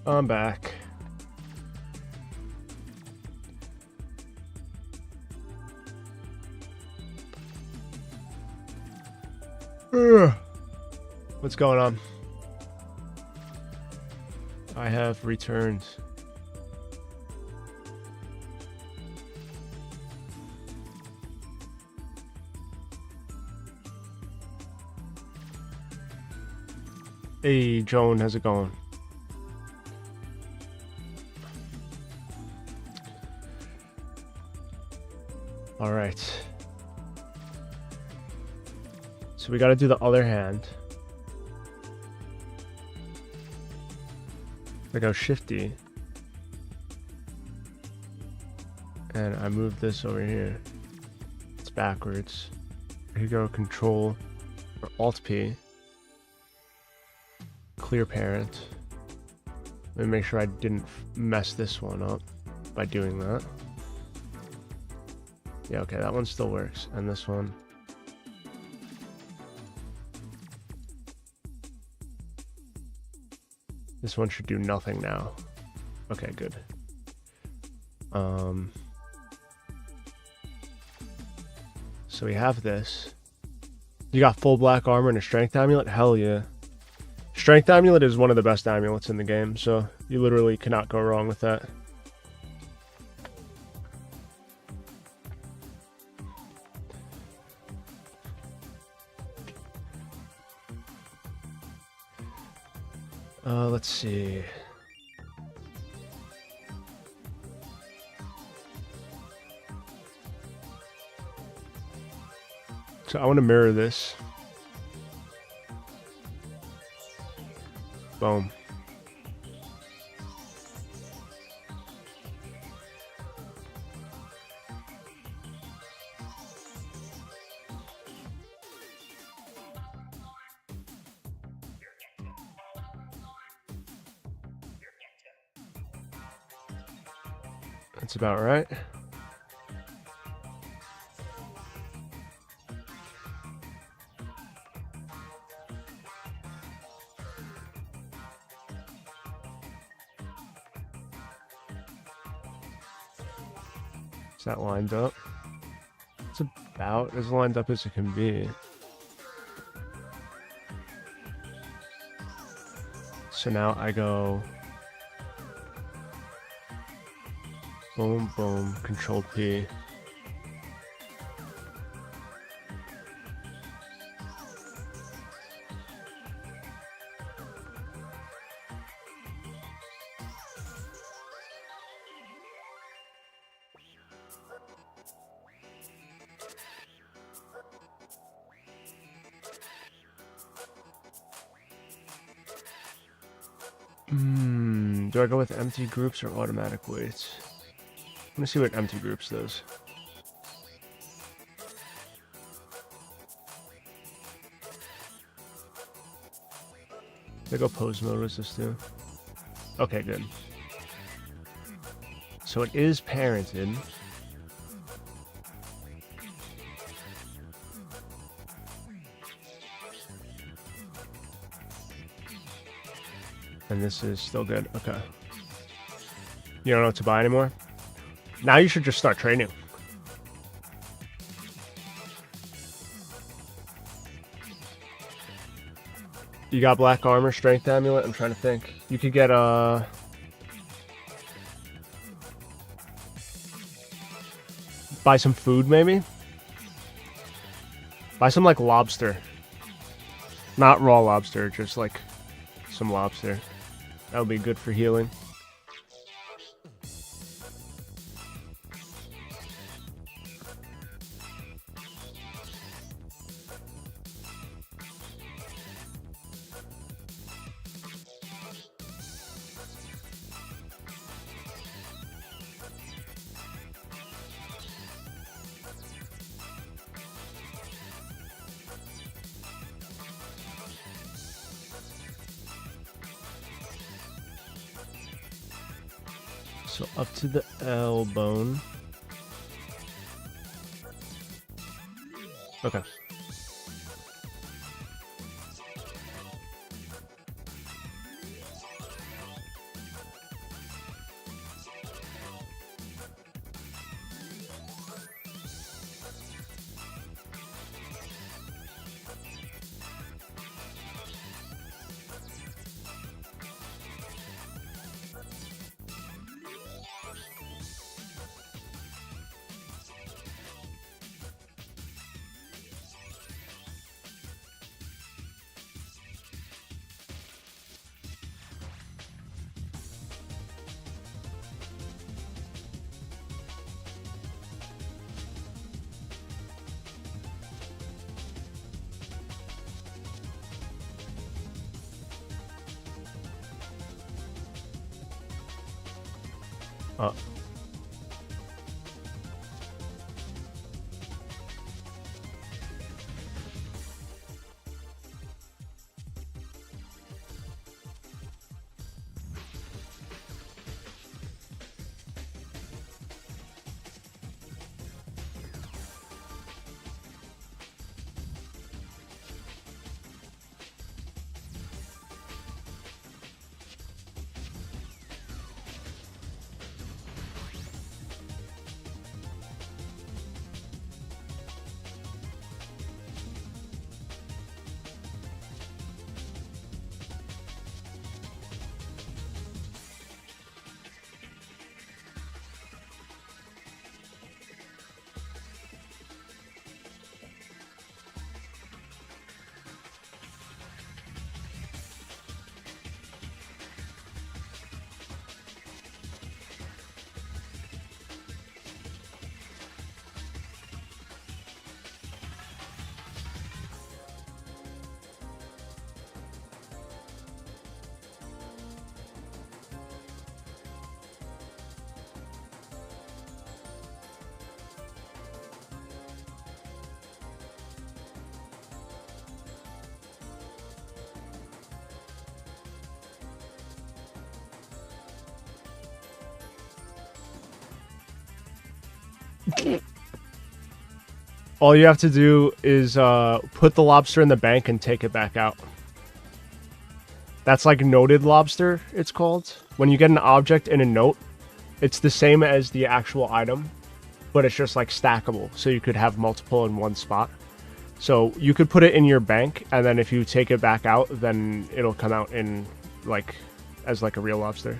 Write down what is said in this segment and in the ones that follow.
I'm back. What's going on? I have returned. Hey, Joan, how's it going? All right. So we got to do the other hand. I go shifty. And I move this over here. It's backwards. I could go control or alt P. Clear parent. Let me make sure I didn't mess this one up by doing that. Yeah, okay, that one still works. And this one. This one should do nothing now. Okay, good. So we have this. You got full black armor and a strength amulet? Hell yeah. Strength amulet is one of the best amulets in the game, so you literally cannot go wrong with that. Let's see. So I want to mirror this. Boom. That's about right. Is that lined up? It's about as lined up as it can be. So now I go boom, boom, control P. Do I go with empty groups or automatic weights? Let me see what empty groups does. They go pose mode. What's this do? Okay, good. So it is parented. And this is still good. Okay. You don't know what to buy anymore? Now you should just start trading. You got black armor, strength amulet? I'm trying to think. You could get buy some food maybe? Buy some like lobster. Not raw lobster, just like some lobster. That would be good for healing. So up to the L bone. Okay. Uh, all you have to do is put the lobster in the bank and take it back out. That's like noted lobster, it's called. When you get an object in a note, it's the same as the actual item, but it's just like stackable, so you could have multiple in one spot. So you could put it in your bank, and then if you take it back out, then it'll come out in like as like a real lobster.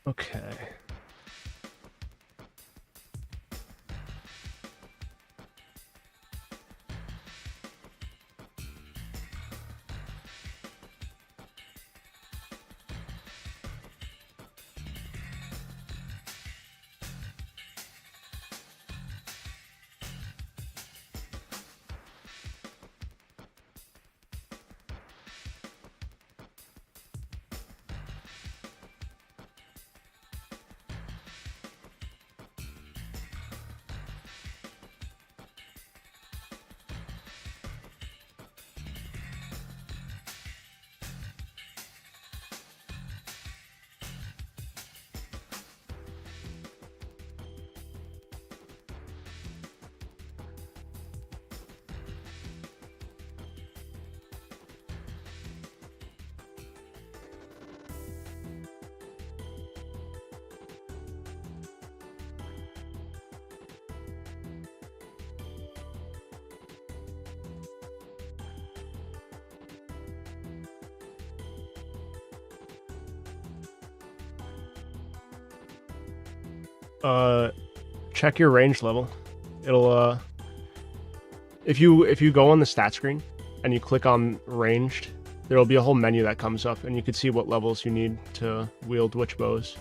Okay. Check your range level. It'll if you go on the stat screen and you click on ranged, there'll be a whole menu that comes up, and you can see what levels you need to wield which bows.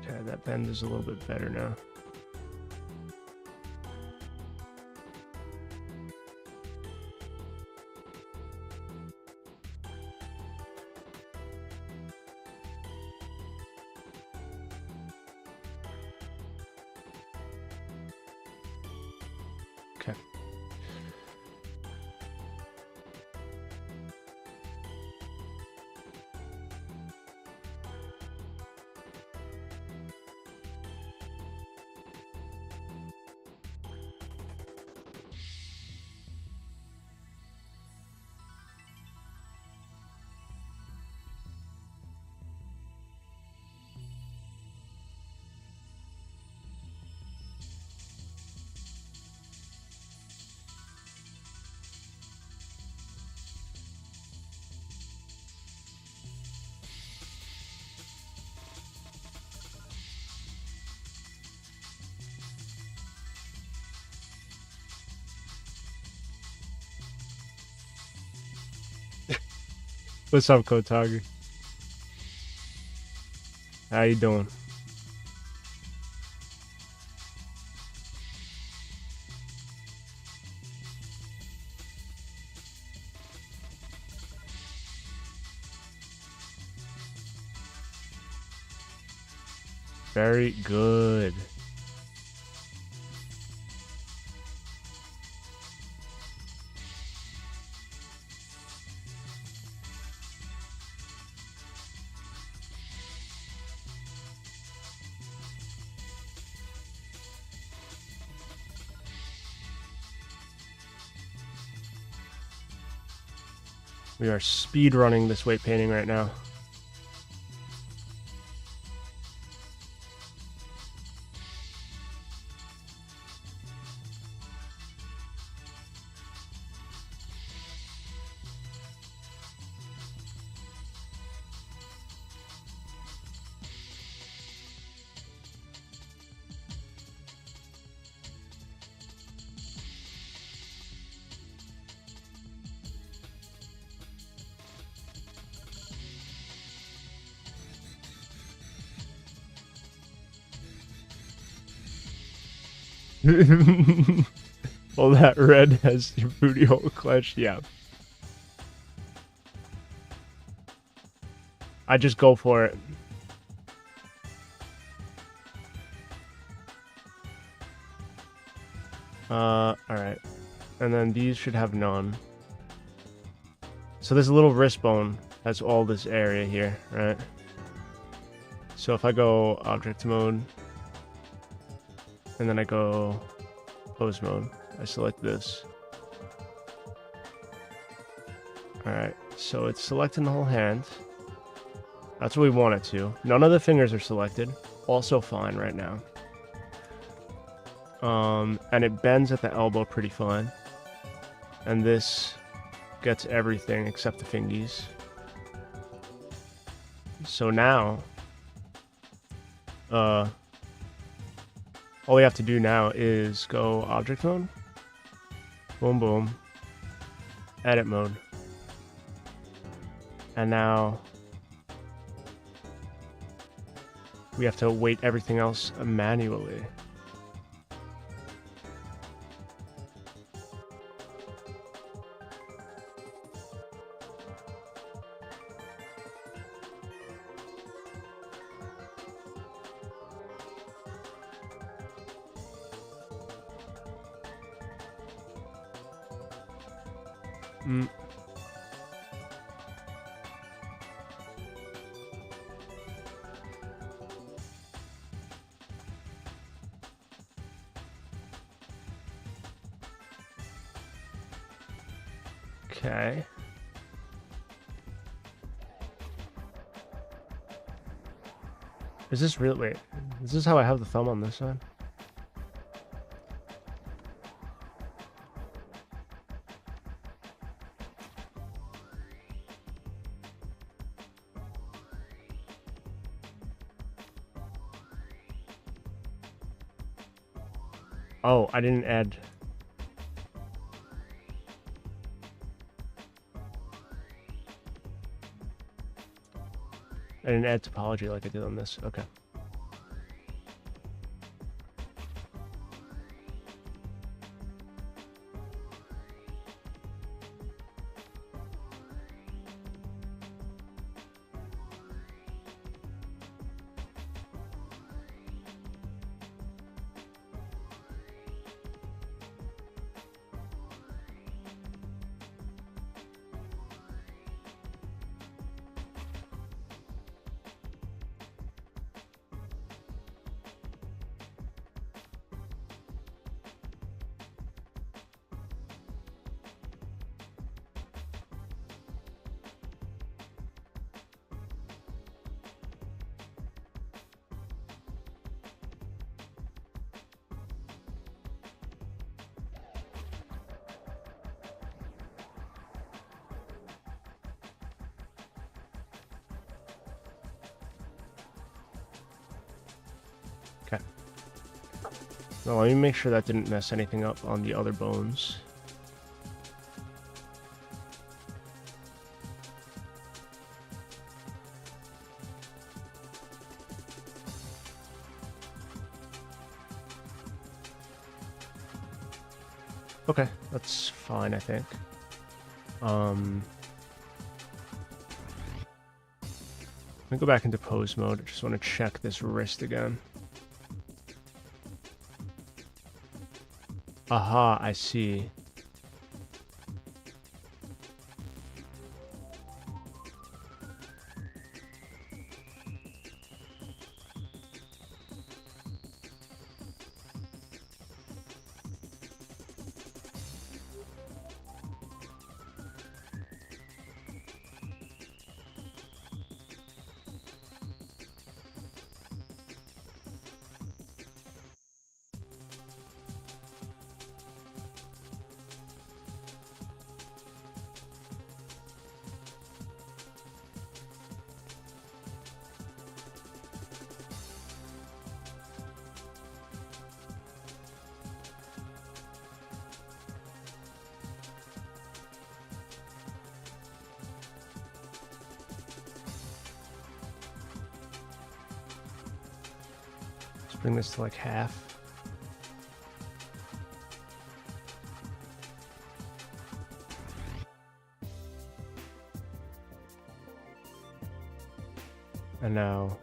Okay, that bend is a little bit better now. Okay. What's up, Kotagu? How you doing? Very good. We are speed running this weight painting right now. Well, that red has your booty hole clenched. Yeah. I just go for it. Alright. And then these should have none. So this little wrist bone has all this area here, right? So if I go object mode, and then I go pose mode, I select this. Alright, so it's selecting the whole hand. That's what we want it to. None of the fingers are selected. Also fine right now. And it bends at the elbow pretty fine. And this gets everything except the fingies. So now, all we have to do now is go object mode, boom, boom, edit mode, and now we have to weight everything else manually. Okay. Is this really, wait, is this how I have the thumb on this side? Oh, I didn't add. I didn't add topology like I did on this. Okay. Okay. Now let me make sure that didn't mess anything up on the other bones. Okay, that's fine, I think. Let me go back into pose mode. I just want to check this wrist again. Aha, I see. Bring this to like half. And now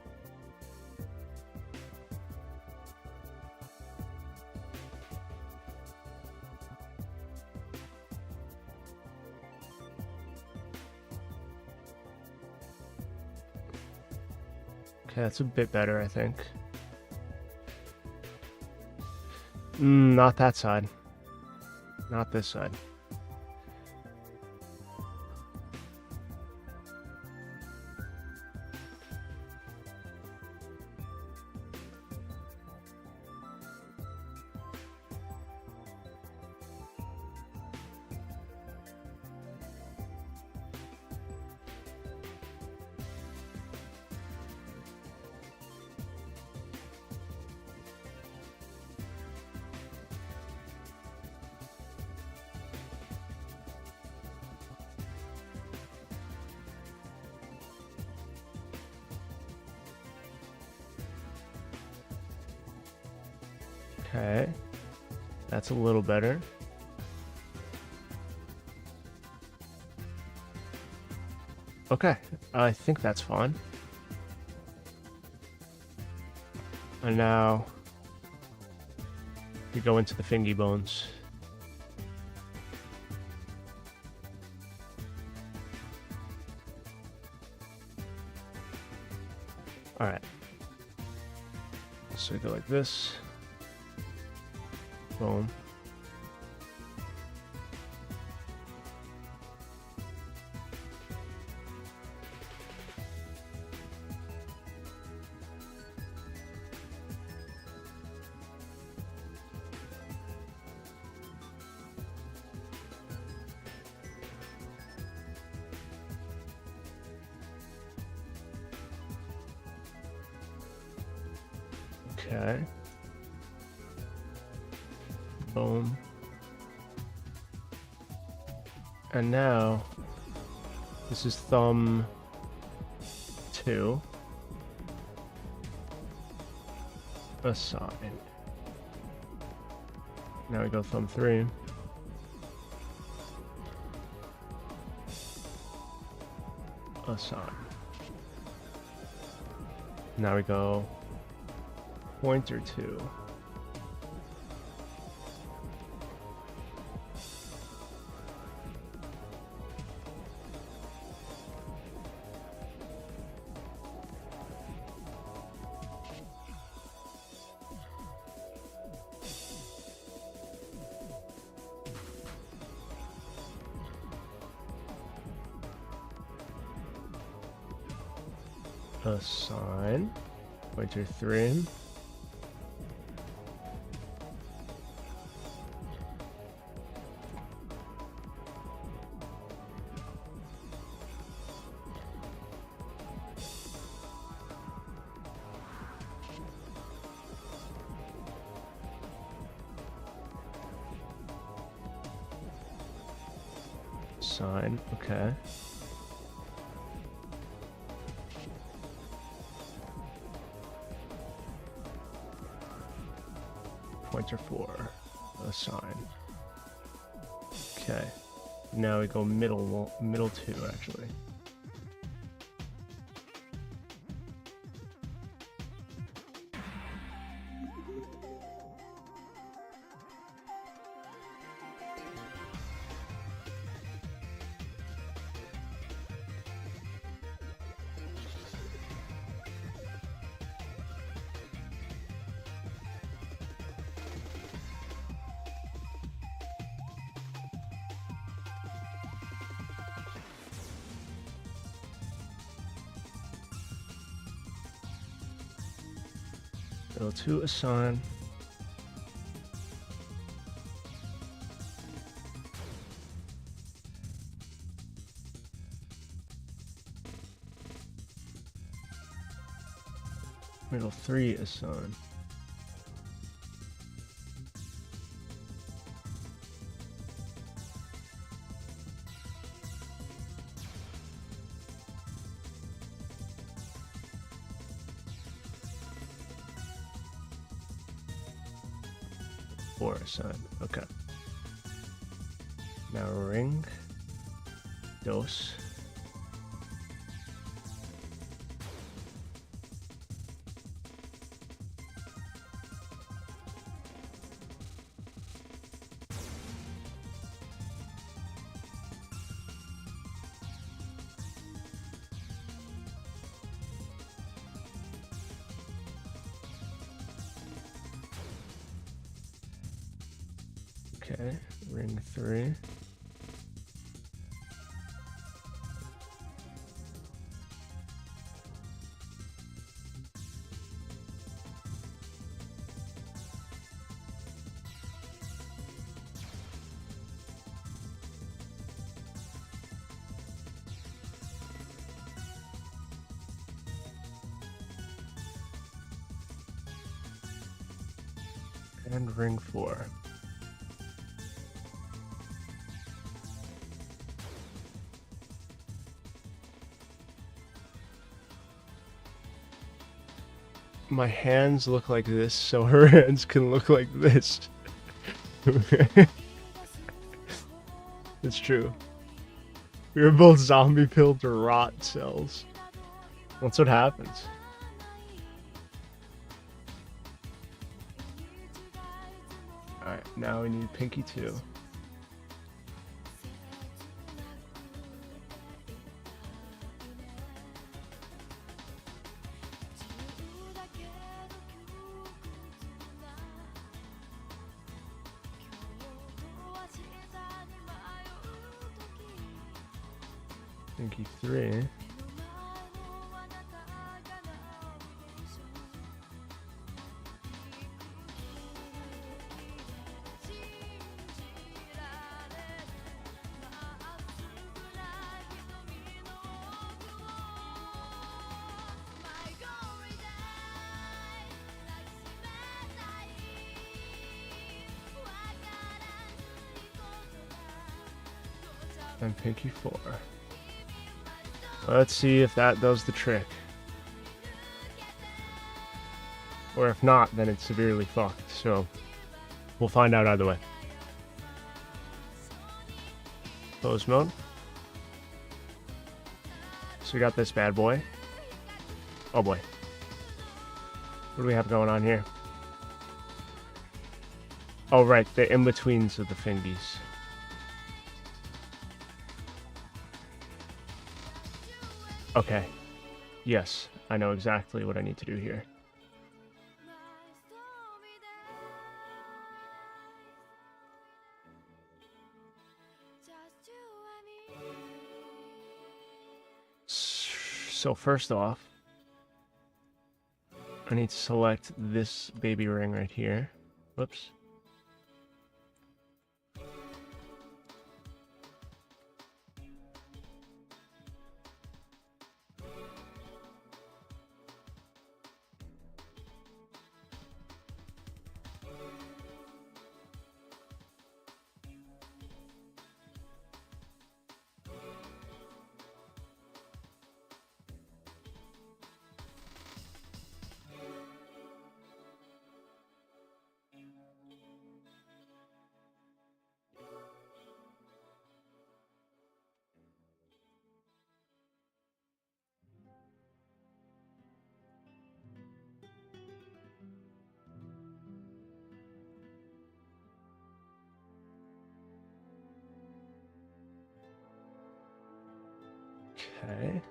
okay, that's a bit better, I think. Not that side. Not this side. Okay. That's a little better. Okay, I think that's fine. And now we go into the fingy bones. All right. So we go like this. Boom. Okay. Boom. And now, this is thumb 2. Assign. Now we go thumb 3. Assign. Now we go pointer 2. Assign. Pointer 3. Assign. Okay. Pointer 4. Assign. Okay. Now we go middle 2 actually. Middle 2 assign. Middle 3 assign. Or assign. Okay. Now ring. Dos. Okay, ring 3. And ring 4. my hands look like this, so her hands can look like this. It's true. We were both zombie pilled to rot cells. That's what happens. Alright, now we need Pinky too. Pinky 3. And Pinky 4. Let's see if that does the trick. Or if not, then it's severely fucked. So we'll find out either way. Close mode. So we got this bad boy. Oh boy. What do we have going on here? Oh right, the in-betweens of the fingies. Okay. Yes, I know exactly what I need to do here. So first off, I need to select this baby ring right here. Whoops. Okay.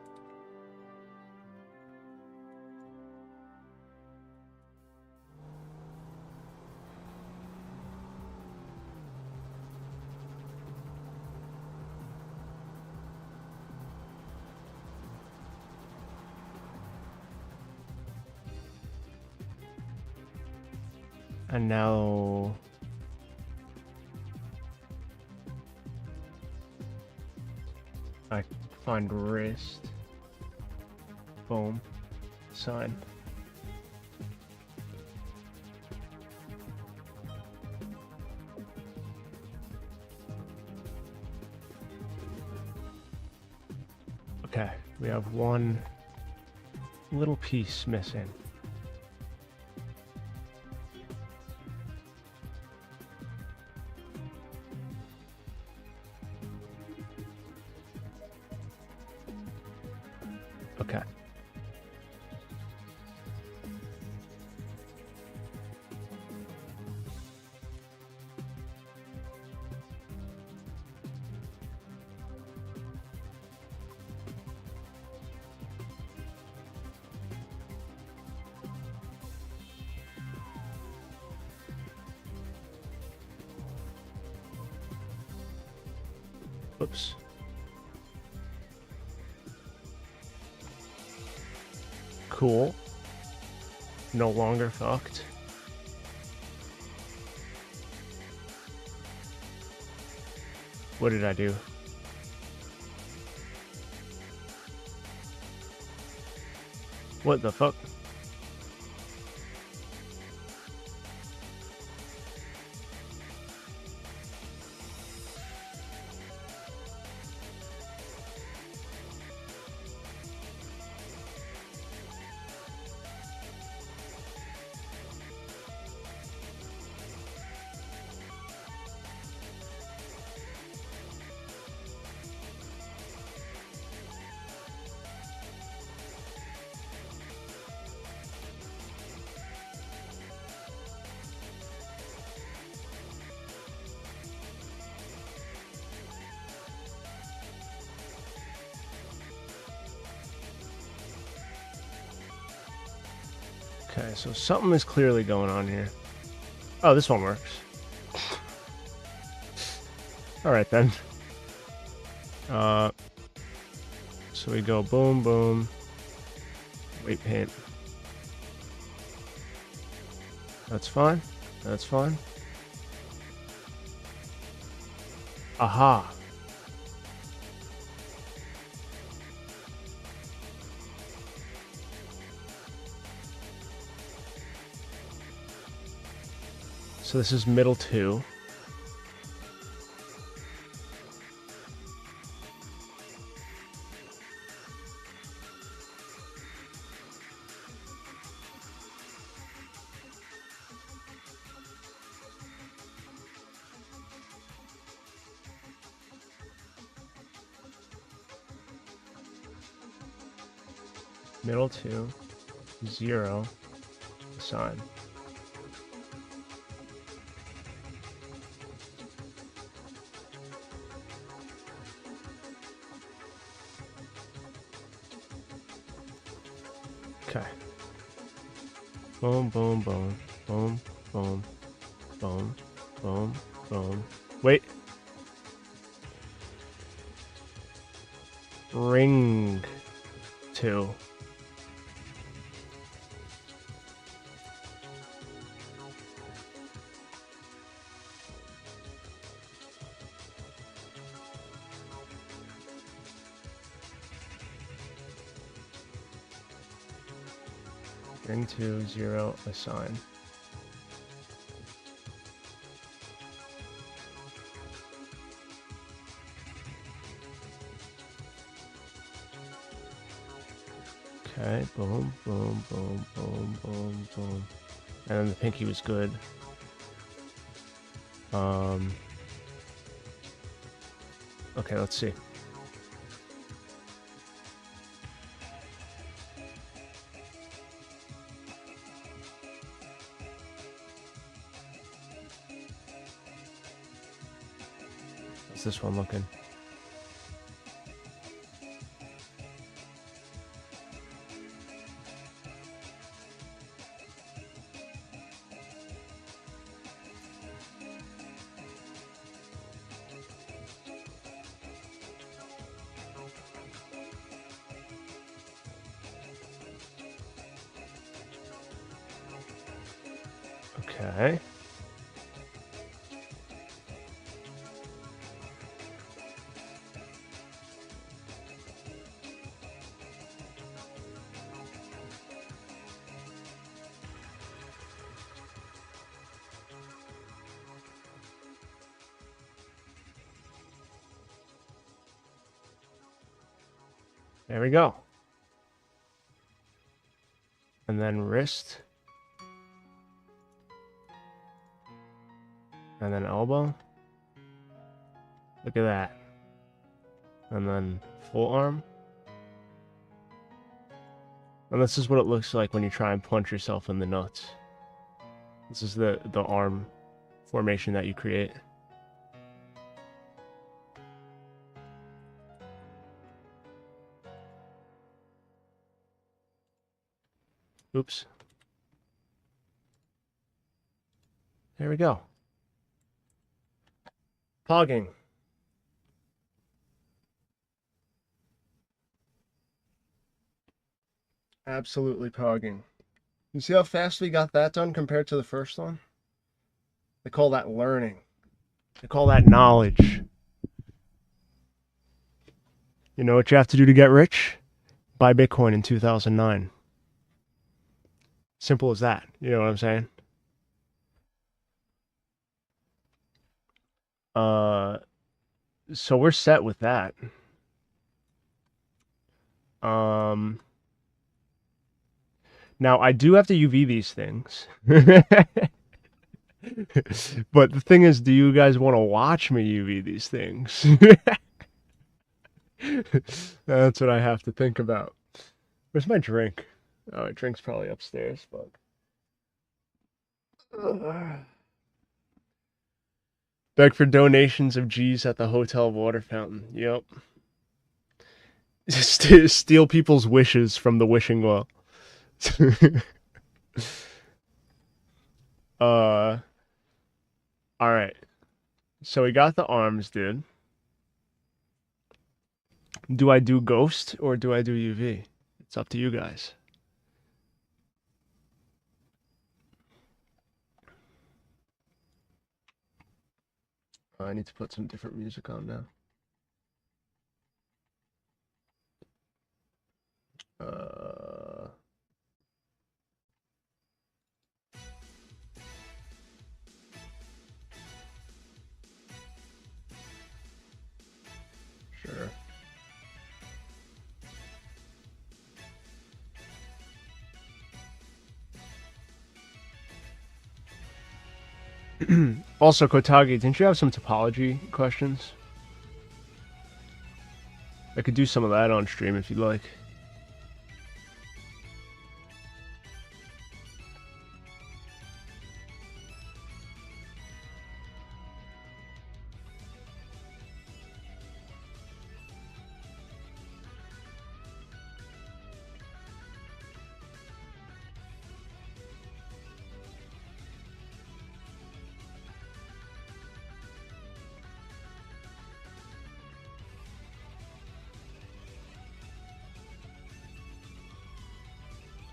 And now I find wrist. Boom. Sign. Okay, we have one little piece missing. Okay. Whoops. Cool. No longer fucked. What did I do? What the fuck? Okay, so something is clearly going on here. Oh, this one works. Alright then. So we go boom, boom. Weight paint. That's fine. That's fine. Aha. So this is middle 2. Middle 2, 0, assign. Okay. Boom, boom, boom, boom, boom, boom, boom, boom. Wait. Ring 2. Ring 2, 0, assign. Okay, boom, boom, boom, boom, boom, boom. And then the pinky was good. Okay, let's see. How's this one looking? Okay. There we go. And then wrist. And then elbow. Look at that. And then full arm. And this is what it looks like when you try and punch yourself in the nuts. This is the arm formation that you create. Oops. There we go. Pogging. Absolutely pogging. You see how fast we got that done compared to the first one? They call that learning. They call that knowledge. You know what you have to do to get rich? Buy Bitcoin in 2009. Simple as that. You know what I'm saying? So we're set with that. Now I do have to UV these things. But the thing is, do you guys want to watch me UV these things? That's what I have to think about. Where's my drink? Oh, my drink's probably upstairs, but... Beg for donations of G's at the hotel water fountain. Yep. Steal people's wishes from the wishing well. All right. So we got the arms, dude. Do I do ghost or do I do UV? It's up to you guys. I need to put some different music on now. Sure. Also, Kotagi, didn't you have some topology questions? I could do some of that on stream if you'd like.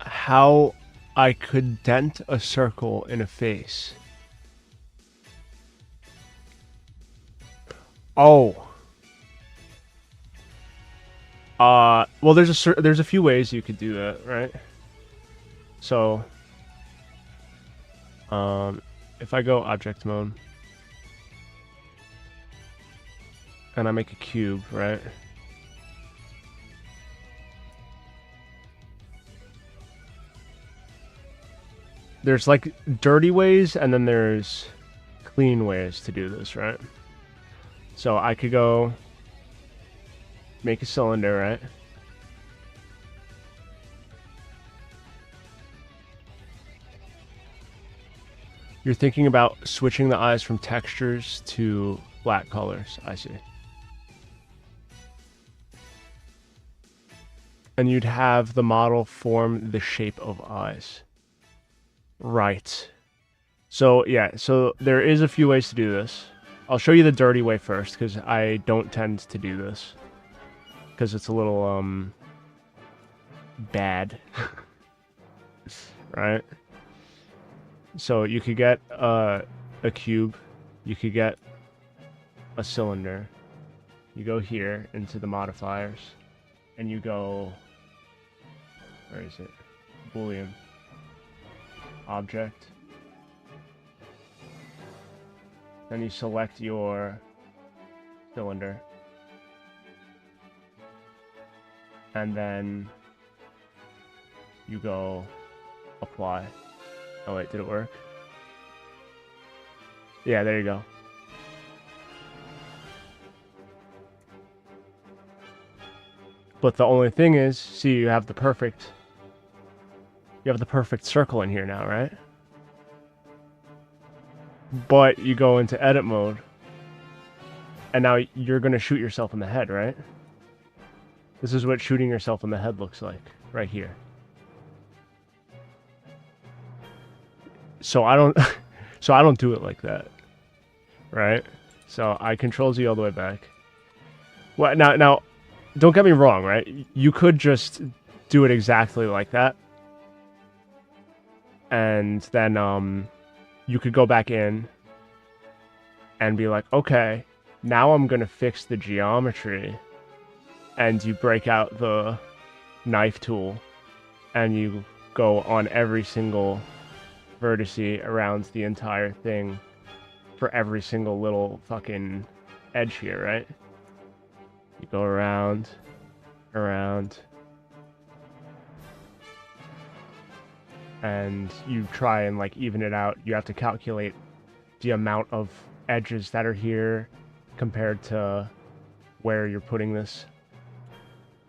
How I could dent a circle in a face. Oh. Well, there's a few ways you could do that, right? So, if I go object mode and I make a cube, right? There's like dirty ways and then there's clean ways to do this, right? So I could go make a cylinder, right? You're thinking about switching the eyes from textures to flat colors, I see. And you'd have the model form the shape of eyes. Right. So, yeah, so there is a few ways to do this. I'll show you the dirty way first, because I don't tend to do this. Because it's a little, bad. Right? So you could get a cube. You could get a cylinder. You go here into the modifiers. And you go... Where is it? Boolean. Object. Then you select your cylinder. And then you go apply. Oh wait, did it work? Yeah, there you go. But the only thing is, see, you have the perfect circle in here now, right? But you go into edit mode, and now you're going to shoot yourself in the head, right? This is what shooting yourself in the head looks like, right here. So I don't do it like that, right? So I Control Z all the way back. Well, now, don't get me wrong, right? You could just do it exactly like that. And then you could go back in and be like, okay, now I'm going to fix the geometry. And you break out the knife tool and you go on every single vertice around the entire thing for every single little fucking edge here, right? You go around, and you try and like even it out. You have to calculate the amount of edges that are here compared to where you're putting this.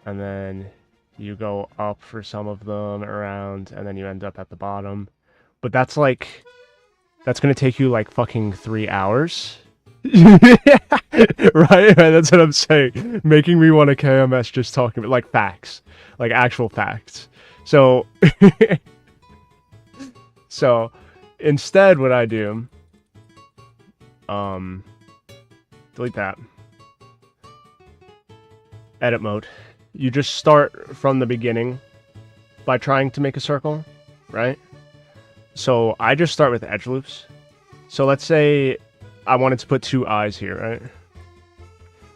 And then you go up for some of them around, and then you end up at the bottom. But that's going to take you like fucking 3 hours. Right? That's what I'm saying. Making me want a KMS just talking about like facts, like actual facts. So So instead, what I do, delete that. Edit mode. You just start from the beginning by trying to make a circle, right? So I just start with edge loops. So let's say I wanted to put 2 eyes here, right?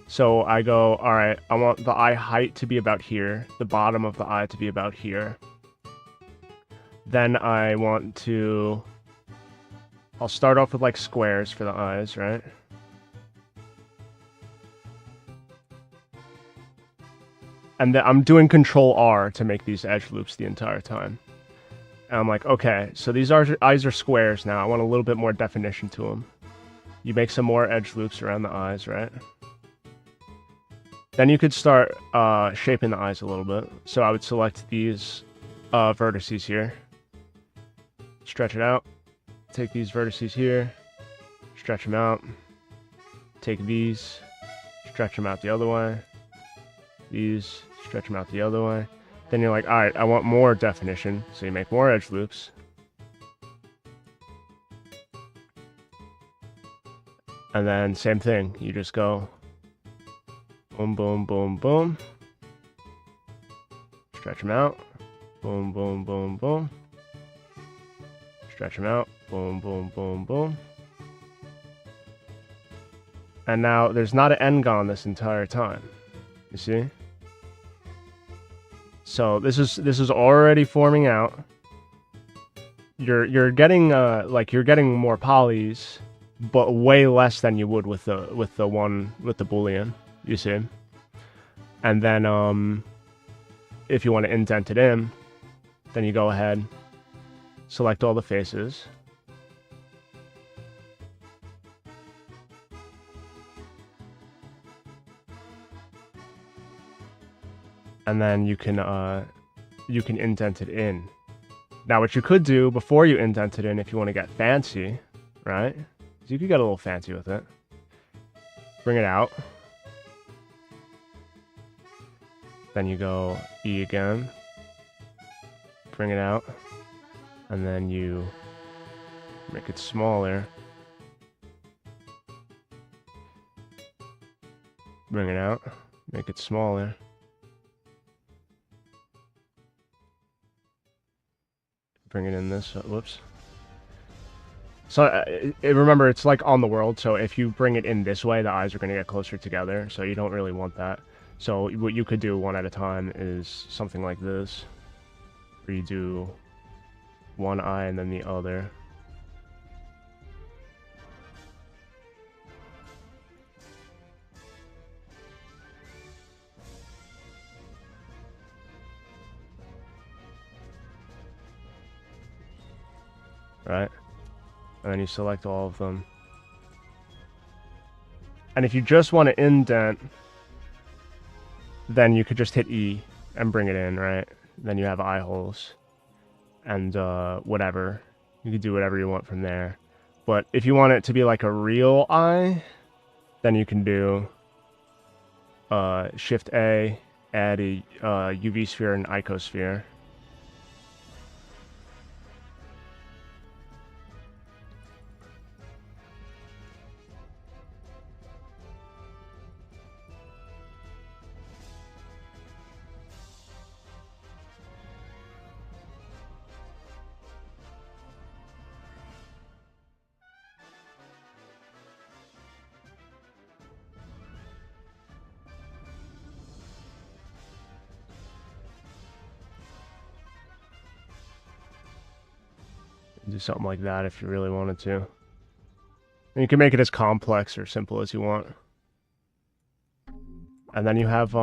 So I go, all right, I want the eye height to be about here, the bottom of the eye to be about here. Then I want to, I'll start off with like squares for the eyes, right? And then I'm doing Control R to make these edge loops the entire time. And I'm like, okay, so these eyes are squares now. I want a little bit more definition to them. You make some more edge loops around the eyes, right? Then you could start shaping the eyes a little bit. So I would select these vertices here. Stretch it out. Take these vertices here. Stretch them out. Take these. Stretch them out the other way. These. Stretch them out the other way. Then you're like, all right, I want more definition. So you make more edge loops. And then same thing. You just go boom, boom, boom, boom. Stretch them out. Boom, boom, boom, boom. Stretch them out. Boom, boom, boom, boom. And now there's not an end gone this entire time. You see? So this is already forming out. You're getting you're getting more polys, but way less than you would with the one with the Boolean. You see? And then if you want to indent it in, then you go ahead, select all the faces. And then you can indent it in. Now, what you could do before you indent it in, if you want to get fancy, right? So you could get a little fancy with it. Bring it out. Then you go E again. Bring it out. And then you make it smaller. Bring it out. Make it smaller. Bring it in this, whoops. So remember, it's like on the world, so if you bring it in this way, the eyes are going to get closer together, so you don't really want that. So what you could do one at a time is something like this, where you do one eye and then the other. Right? And then you select all of them. And if you just want to indent, then you could just hit E and bring it in, right? Then you have eye holes and whatever. You could do whatever you want from there. But if you want it to be like a real eye, then you can do Shift A, add a UV sphere and icosphere. Do something like that if you really wanted to. And you can make it as complex or simple as you want. And then you have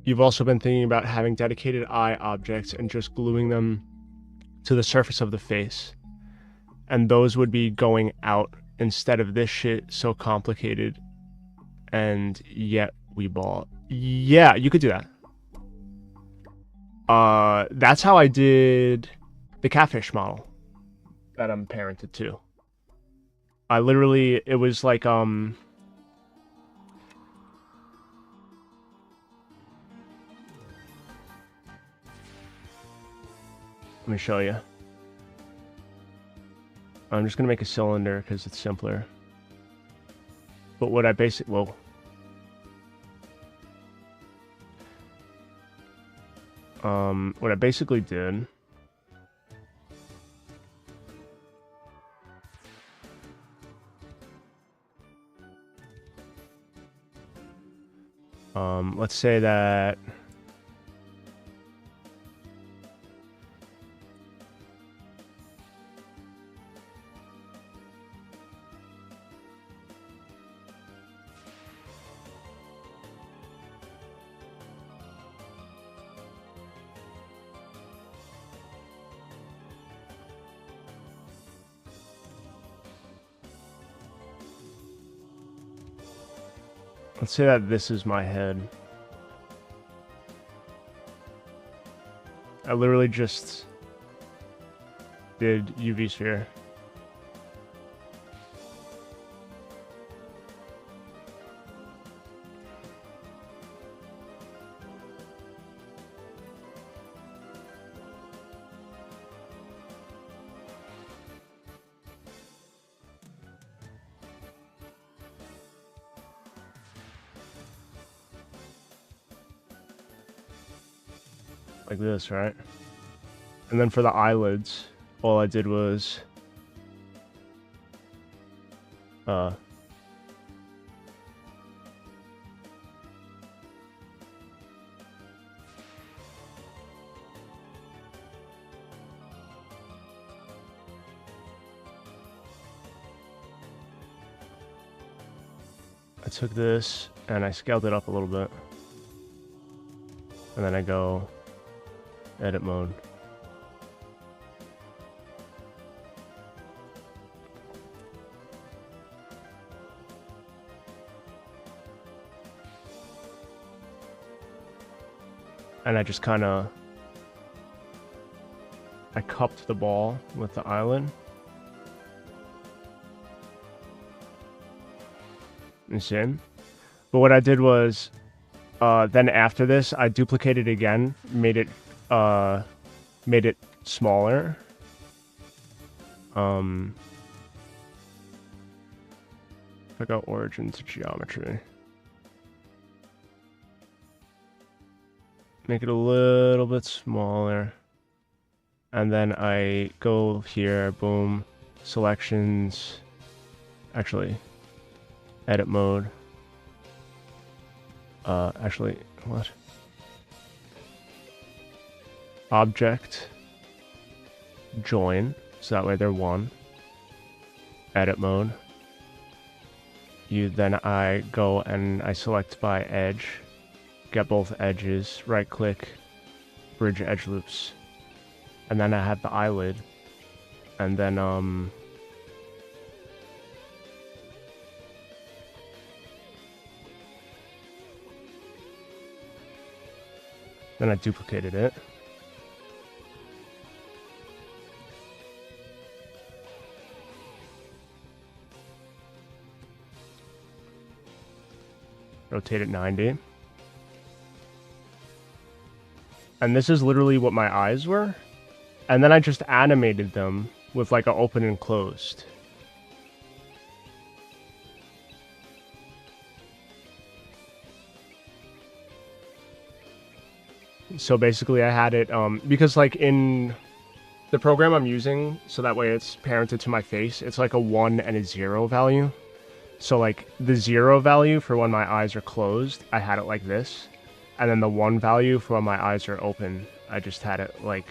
You've also been thinking about having dedicated eye objects and just gluing them to the surface of the face. And those would be going out instead of this shit so complicated. And yet we bought. Yeah, you could do that. That's how I did the catfish model that I'm parented to. I literally, it was like, let me show you. I'm just gonna make a cylinder because it's simpler. But what I basically, whoa. What I basically did let's say that this is my head. I literally just did UV sphere. Like this, right? And then for the eyelids, all I did was I took this and I scaled it up a little bit. And then I go edit mode. And I just kind of, I cupped the ball with the eyelid. You see? But what I did was, then after this, I duplicated again, made it smaller. If I go origin to geometry. Make it a little bit smaller. And then I go here, boom, selections, actually, edit mode. Actually, what? Object, join, so that way they're one. Edit mode. Then I go and I select by edge. Get both edges, right click, bridge edge loops, and then I have the eyelid, and then I duplicated it. Rotate it 90. And this is literally what my eyes were. And then I just animated them with like a open and closed. So basically I had it, because like in the program I'm using, so that way it's parented to my face, it's like a 1 and a 0 value. So like the 0 value for when my eyes are closed, I had it like this. And then the 1 value for when my eyes are open, I just had it like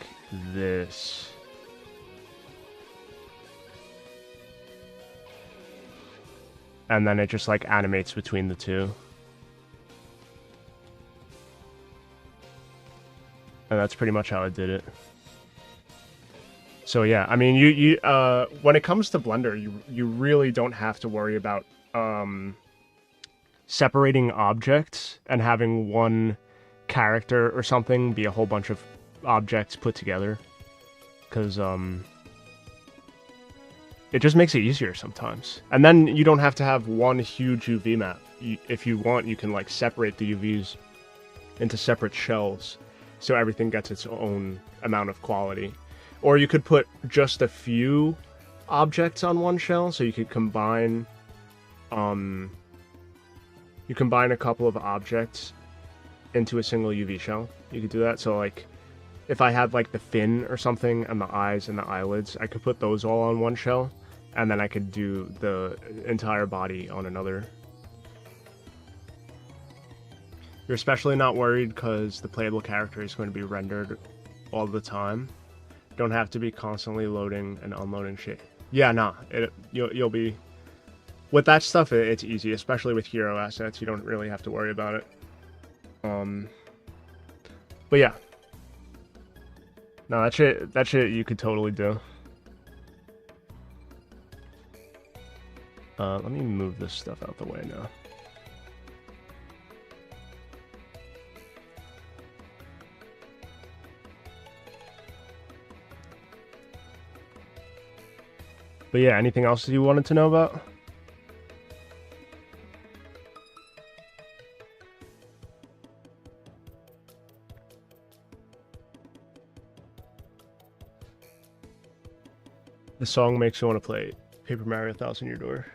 this. And then it just like animates between the two. And that's pretty much how I did it. So yeah, I mean, you when it comes to Blender, you really don't have to worry about separating objects and having one character or something be a whole bunch of objects put together, because it just makes it easier sometimes. And then you don't have to have one huge UV map. If you want, you can like separate the UVs into separate shells, so everything gets its own amount of quality. Or you could put just a few objects on one shell, so you could combine a couple of objects into a single UV shell. You could do that. So like if I had like the fin or something and the eyes and the eyelids, I could put those all on one shell, and then I could do the entire body on another. You're especially not worried because the playable character is going to be rendered all the time. Don't have to be constantly loading and unloading shit. Yeah, nah. You'll be... With that stuff, it's easy, especially with hero assets. You don't really have to worry about it. But yeah. No, that shit you could totally do. Let me move this stuff out the way now. But yeah, anything else you wanted to know about? The song makes you want to play Paper Mario 1000 Year Door.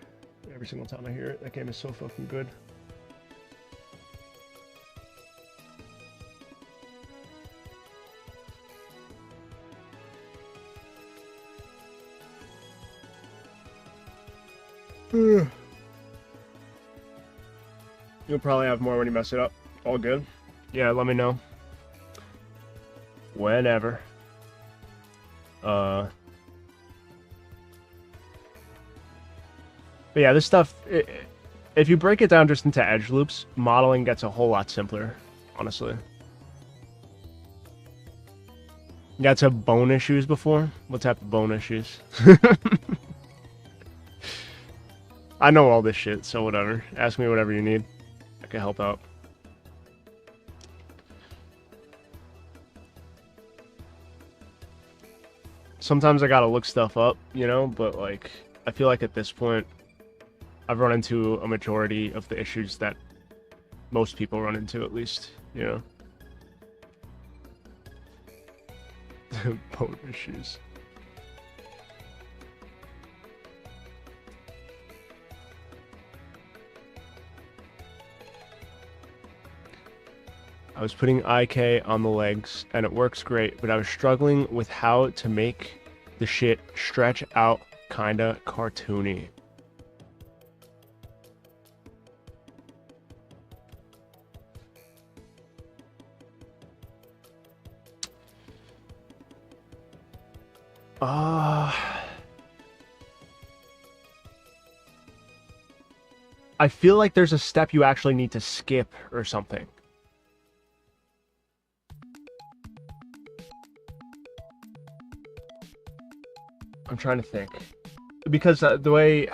Every single time I hear it, that game is so fucking good. You'll probably have more when you mess it up. All good. Yeah, let me know. Whenever. But yeah, this stuff, if you break it down just into edge loops, modeling gets a whole lot simpler, honestly. You got some bone issues before? What type of bone issues? I know all this shit, so whatever. Ask me whatever you need. I can help out. Sometimes I gotta look stuff up, you know, but like, I feel like at this point, I've run into a majority of the issues that most people run into, at least, you know. Bone issues. I was putting IK on the legs, and it works great, but I was struggling with how to make the shit stretch out kinda cartoony. I feel like there's a step you actually need to skip or something. I'm trying to think. Because the way...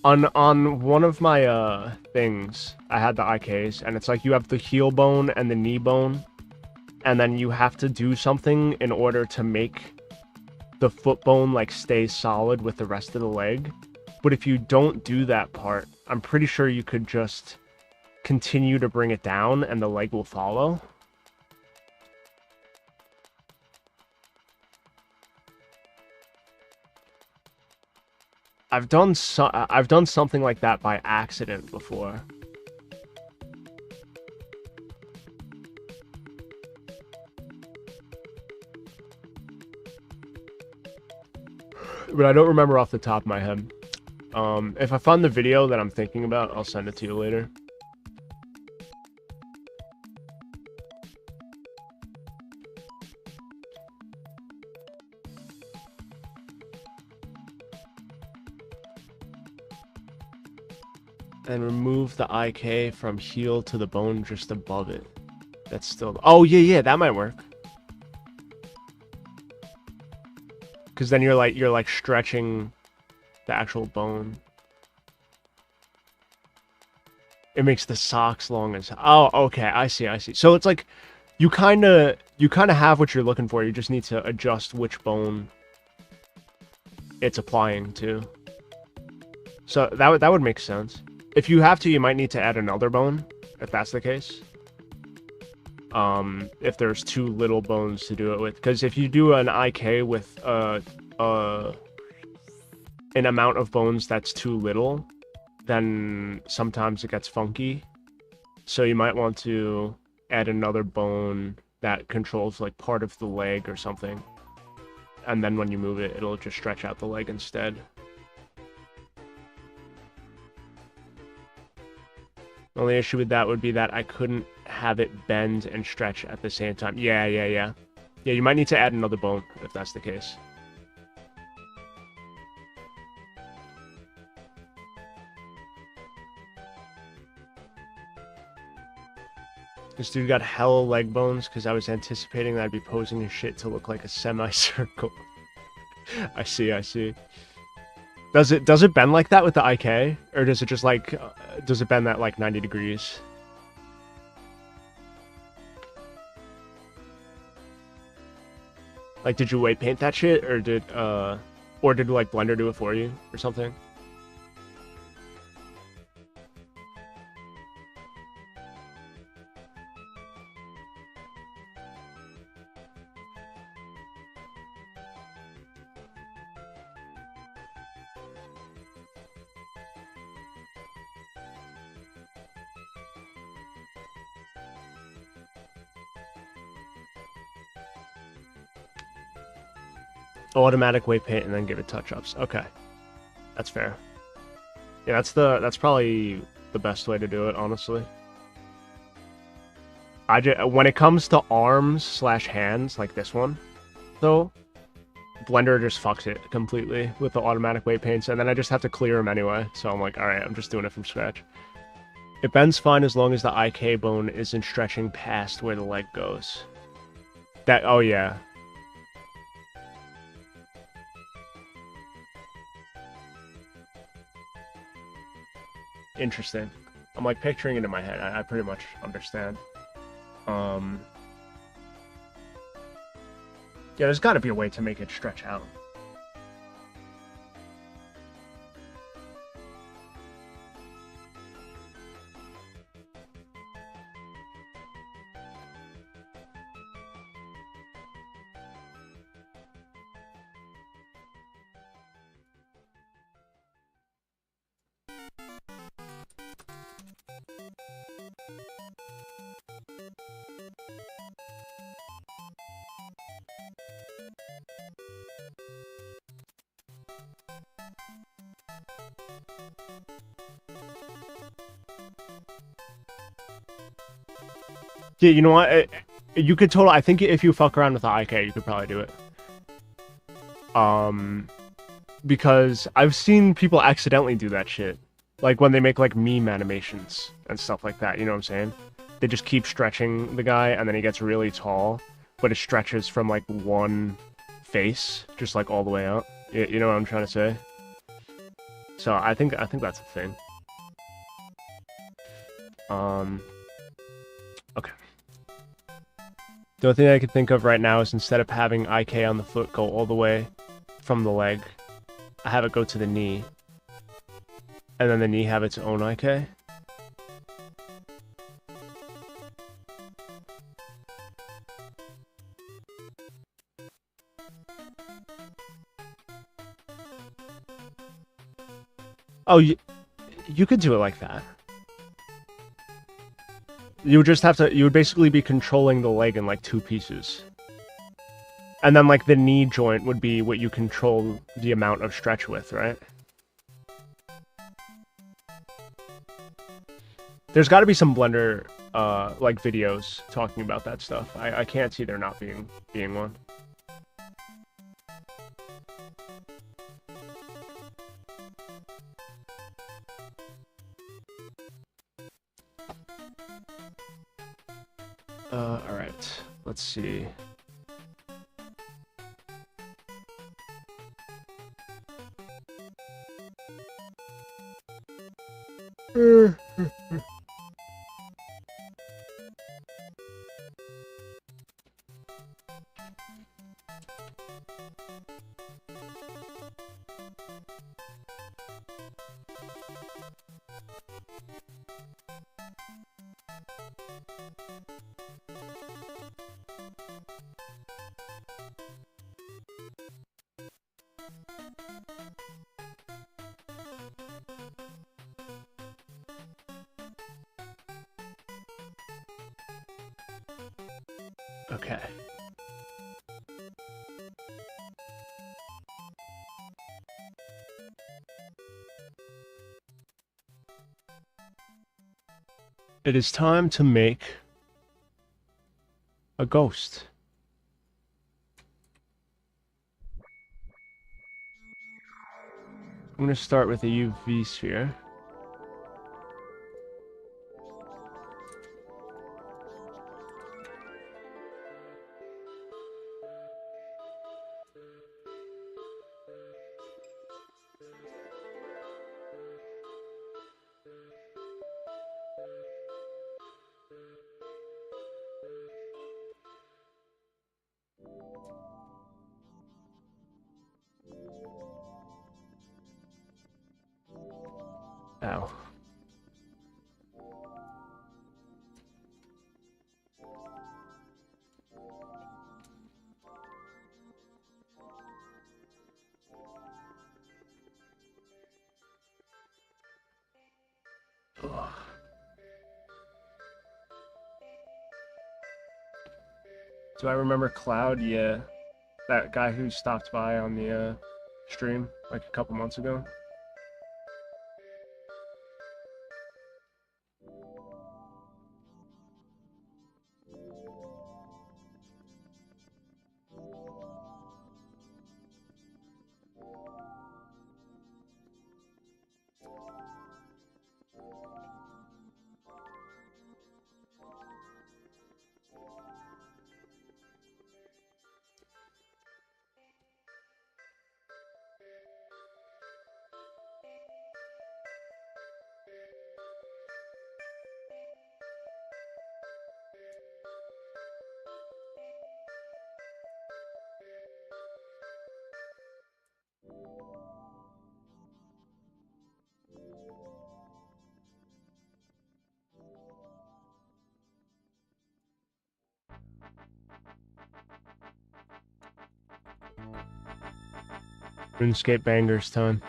On one of my things, I had the IKs, and it's like you have the heel bone and the knee bone, and then you have to do something in order to make the foot bone like stay solid with the rest of the leg. But if you don't do that part, I'm pretty sure you could just continue to bring it down and the leg will follow. I've done something like that by accident before. But I don't remember off the top of my head. If I find the video that I'm thinking about, I'll send it to you later. And remove the IK from heel to the bone just above it. That's still... Oh, yeah, that might work. Because then you're like stretching the actual bone. It makes the socks long as... Oh, okay, I see. So it's like you kind of have what you're looking for. You just need to adjust which bone it's applying to. So that would make sense. If you have to, you might need to add another bone, if that's the case. If there's too little bones to do it with. Because if you do an IK with an amount of bones that's too little, then sometimes it gets funky. So you might want to add another bone that controls like part of the leg or something. And then when you move it, it'll just stretch out the leg instead. The only issue with that would be that I couldn't have it bend and stretch at the same time. Yeah. Yeah, you might need to add another bone if that's the case. This dude got hella leg bones because I was anticipating that I'd be posing his shit to look like a semicircle. I see. Does it bend like that with the IK? Or does it just like... does it bend that like 90 degrees? Like, did you weight paint that shit? Or did like Blender do it for you? Or something? Automatic weight paint and then give it touch-ups. Okay. That's fair. Yeah, that's probably the best way to do it, honestly. When it comes to arms/hands, like this one, though, Blender just fucks it completely with the automatic weight paints, and then I just have to clear them anyway. So I'm like, alright, I'm just doing it from scratch. It bends fine as long as the IK bone isn't stretching past where the leg goes. Oh yeah. Interesting. I'm like picturing it in my head. I pretty much understand. Yeah, there's got to be a way to make it stretch out. Yeah, you know what? You could totally... I think if you fuck around with the IK, you could probably do it. Because I've seen people accidentally do that shit. Like when they make like meme animations and stuff like that, you know what I'm saying? They just keep stretching the guy and then he gets really tall, but it stretches from like one face, just like all the way out. You know what I'm trying to say? So I think that's a thing. Okay. The only thing I can think of right now is instead of having IK on the foot go all the way from the leg, I have it go to the knee. And then the knee have its own IK. Oh, you could do it like that. You would just have to, you would basically be controlling the leg in like two pieces. And then like the knee joint would be what you control the amount of stretch with, right? There's got to be some Blender like videos talking about that stuff. I can't see there not being one. All right. Let's see. Okay. It is time to make a ghost. I'm going to start with a UV sphere. Ow. Ugh. Do I remember Cloud? Yeah. That guy who stopped by on the stream like a couple months ago. RuneScape bangers time.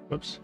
Whoops.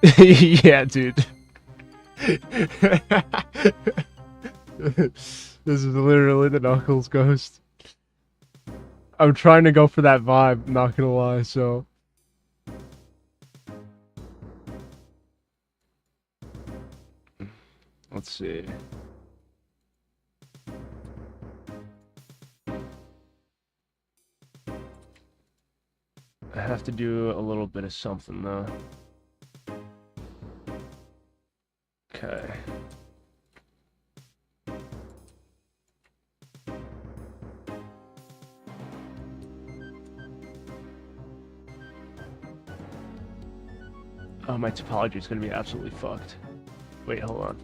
Yeah, dude. This is literally the Knuckles ghost. I'm trying to go for that vibe, not gonna lie, so. Let's see. I have to do a little bit of something, though. Okay. Oh, my topology is going to be absolutely fucked. Wait, hold on.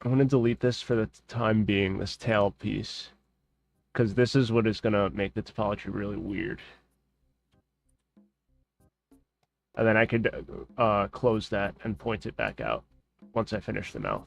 I'm going to delete this for the time being, this tail piece. Because this is what is going to make the topology really weird. And then I could close that and point it back out once I finish the mouth.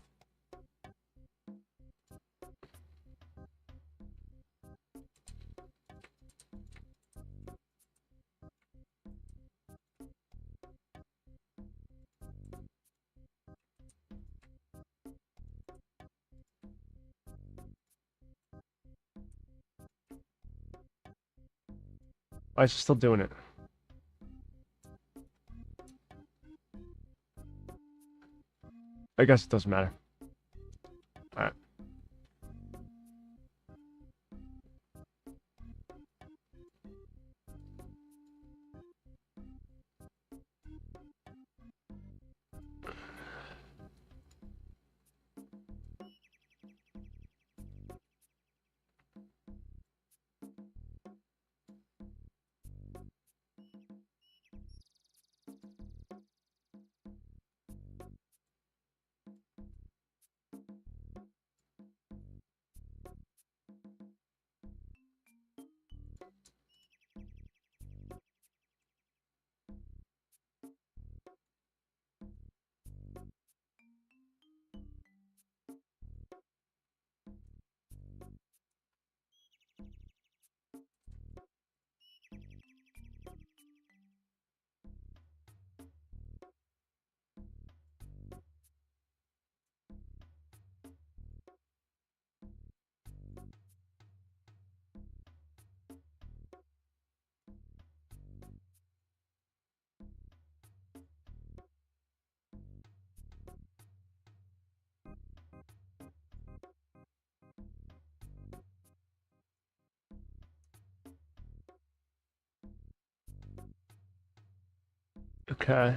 Why is it still doing it? I guess it doesn't matter. Alright. Okay.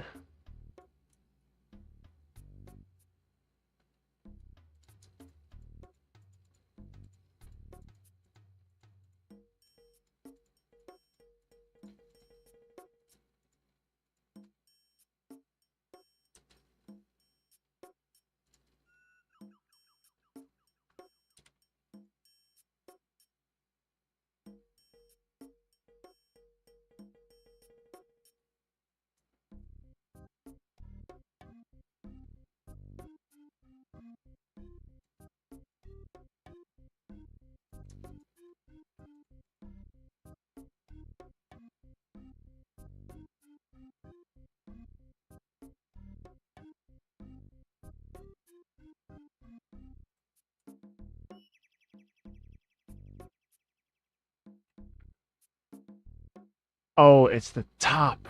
Oh, it's the top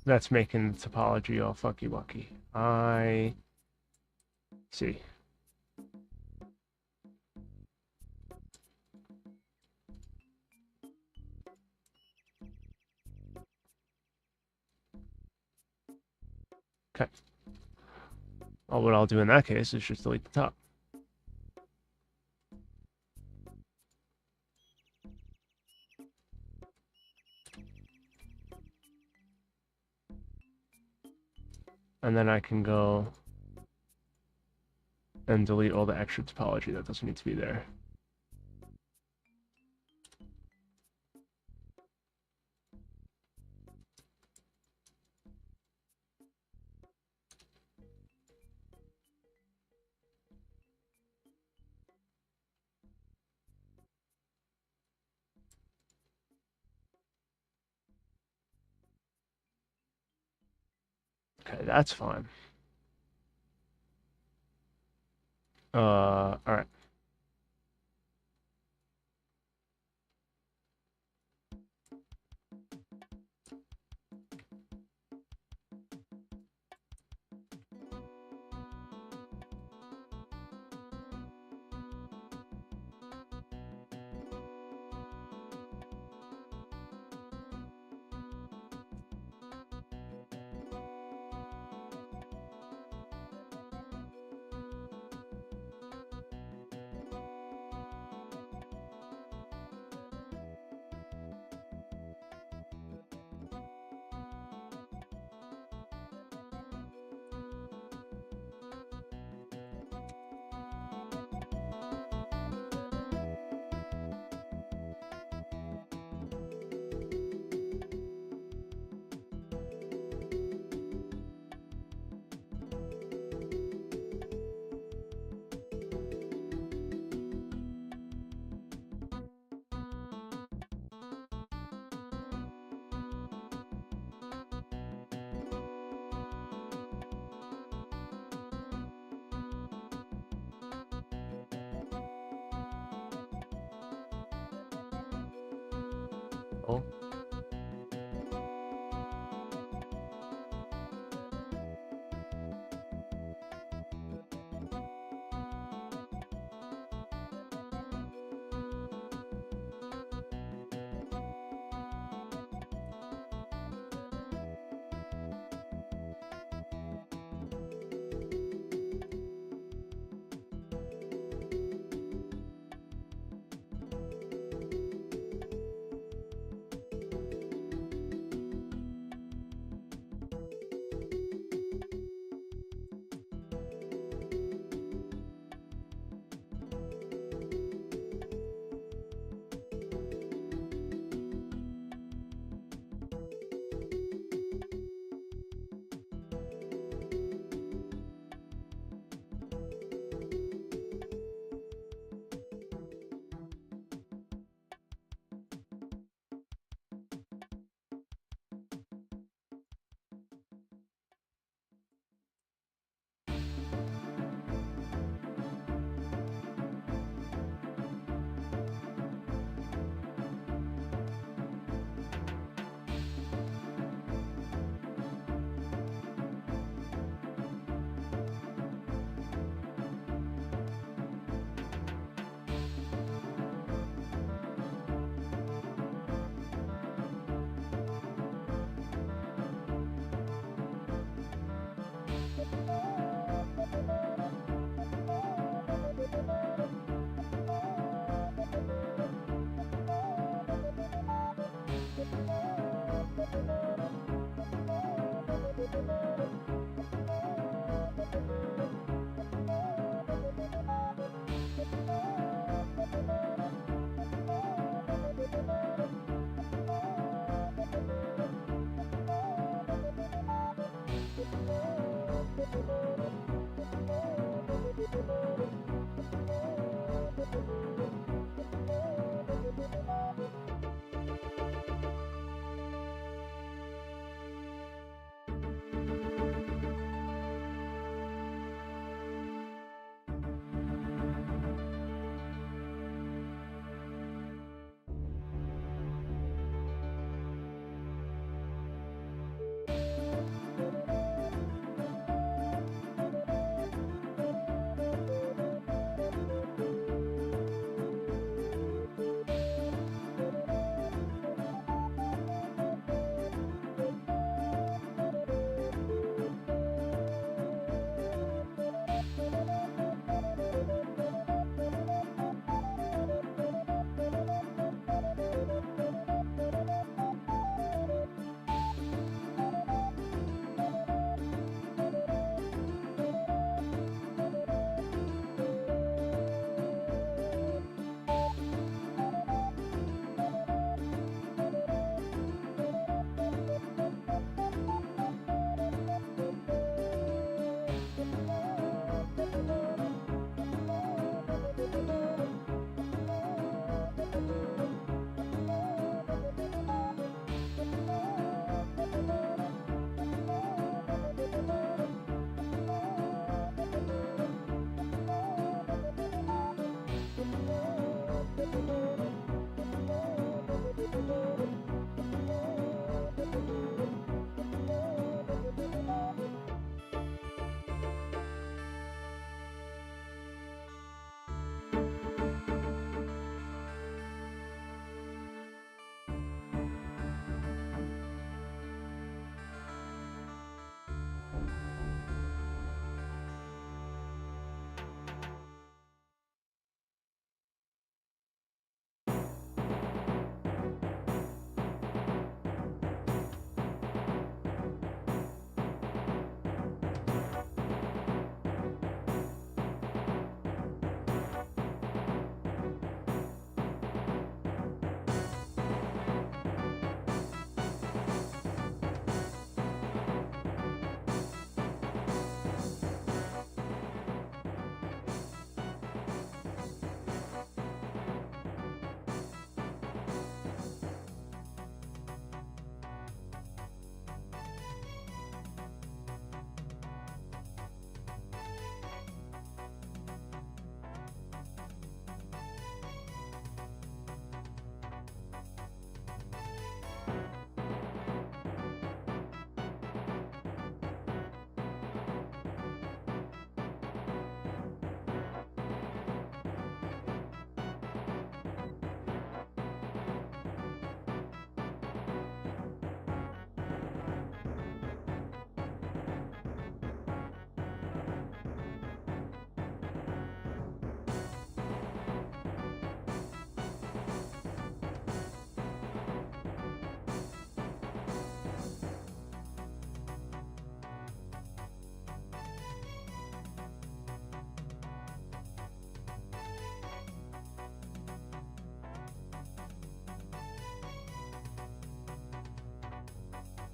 that's making the topology all fucky wucky. I see. Okay. Well, what I'll do in that case is just delete the top. And then I can go and delete all the extra topology that doesn't need to be there. Okay, that's fine. All right. Oh.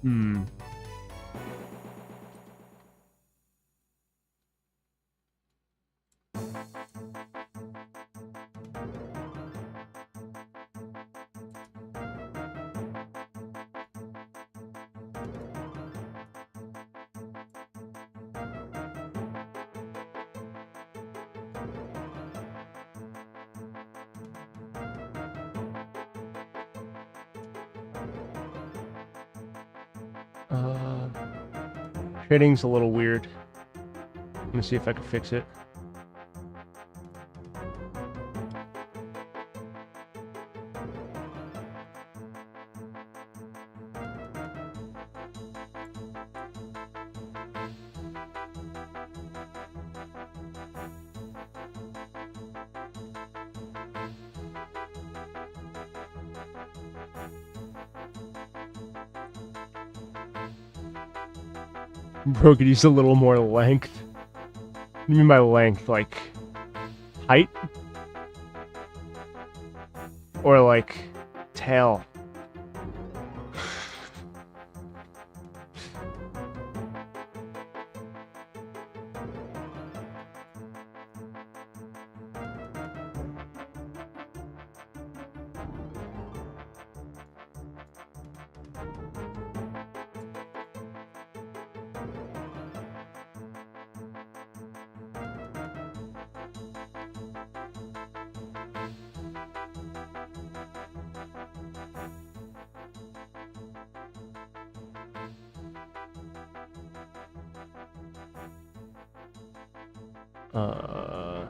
Hmm. Shading's a little weird. I'm gonna see if I can fix it. Bro could use a little more length. What do you mean by length? Like height? Or like tail? Uh...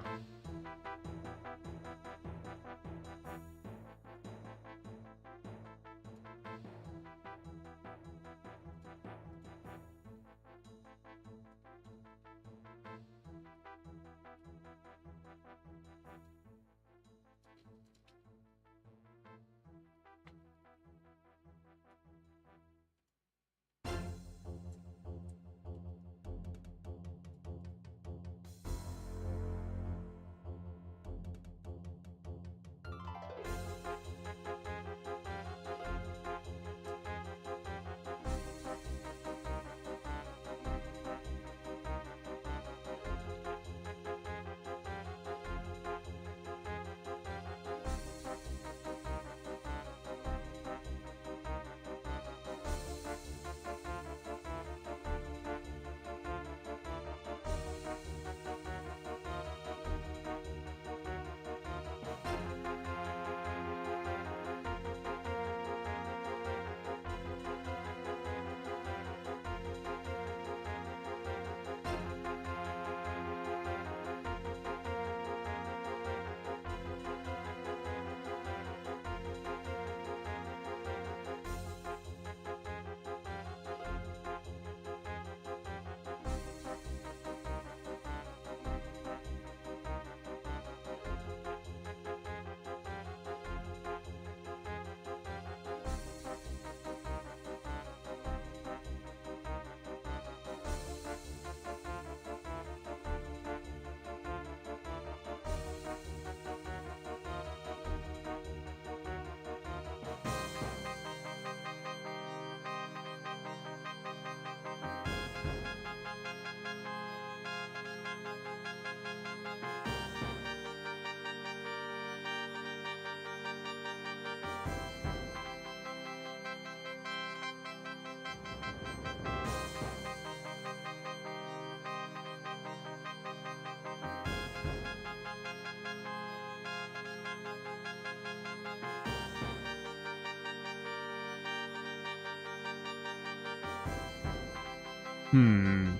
Hmm.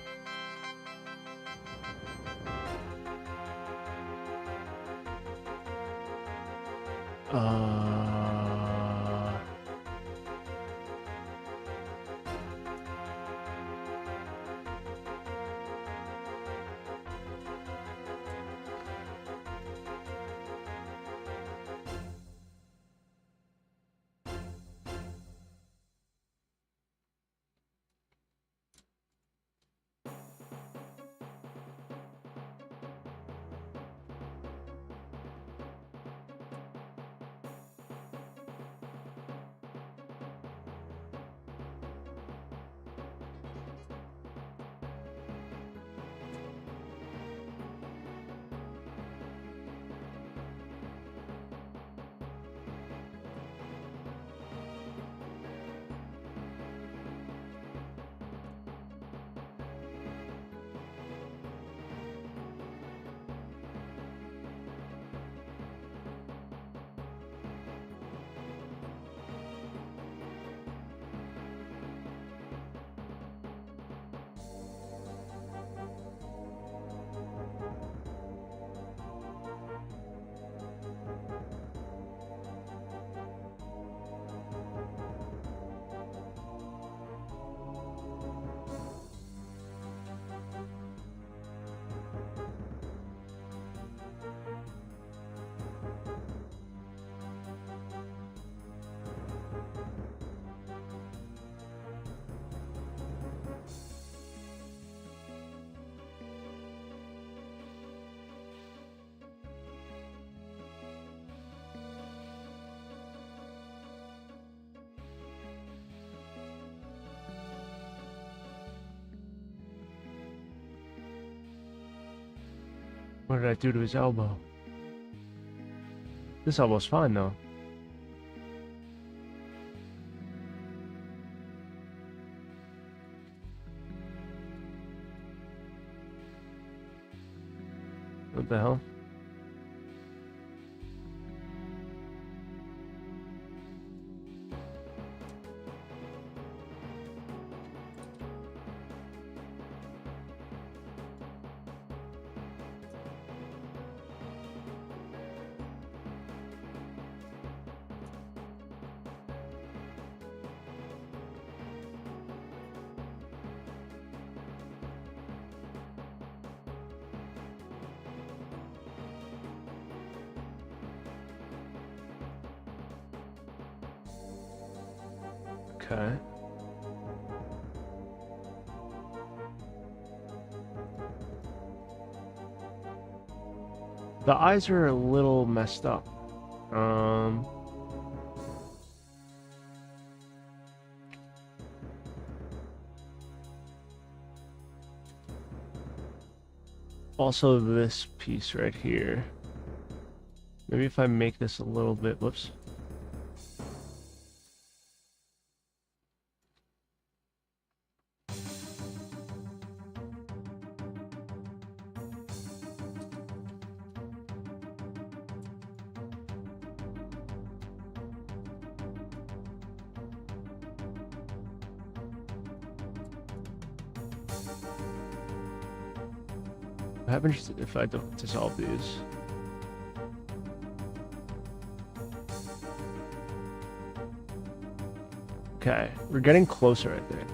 What did I do to his elbow? This elbow's fine, though. What the hell? Okay. The eyes are a little messed up. Also this piece right here. Maybe if I make this a little bit, whoops. What happens if I don't dissolve these? Okay, we're getting closer, I think.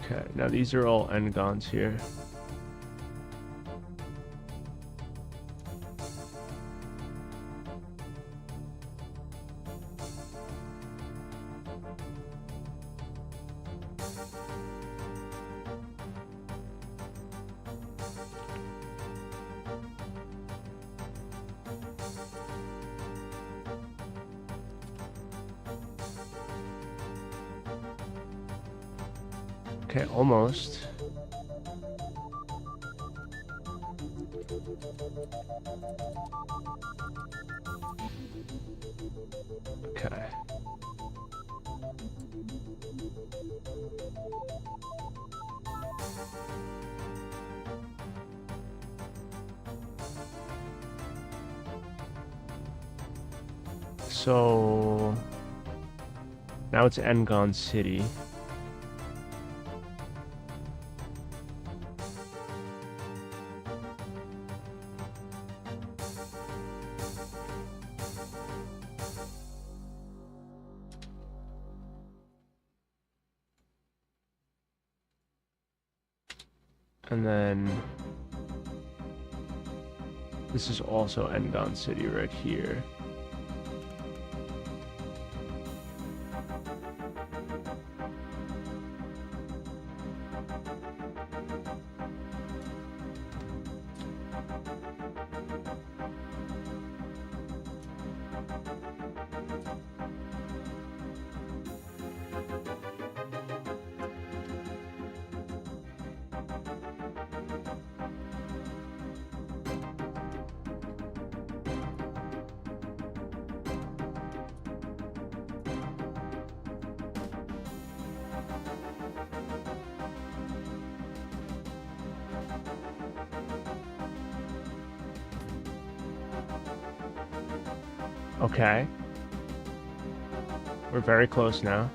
Okay, now these are all n-gons here. Okay, almost. Okay. So now it's Engon City. And then this is also Engon City right here. Okay. We're very close now.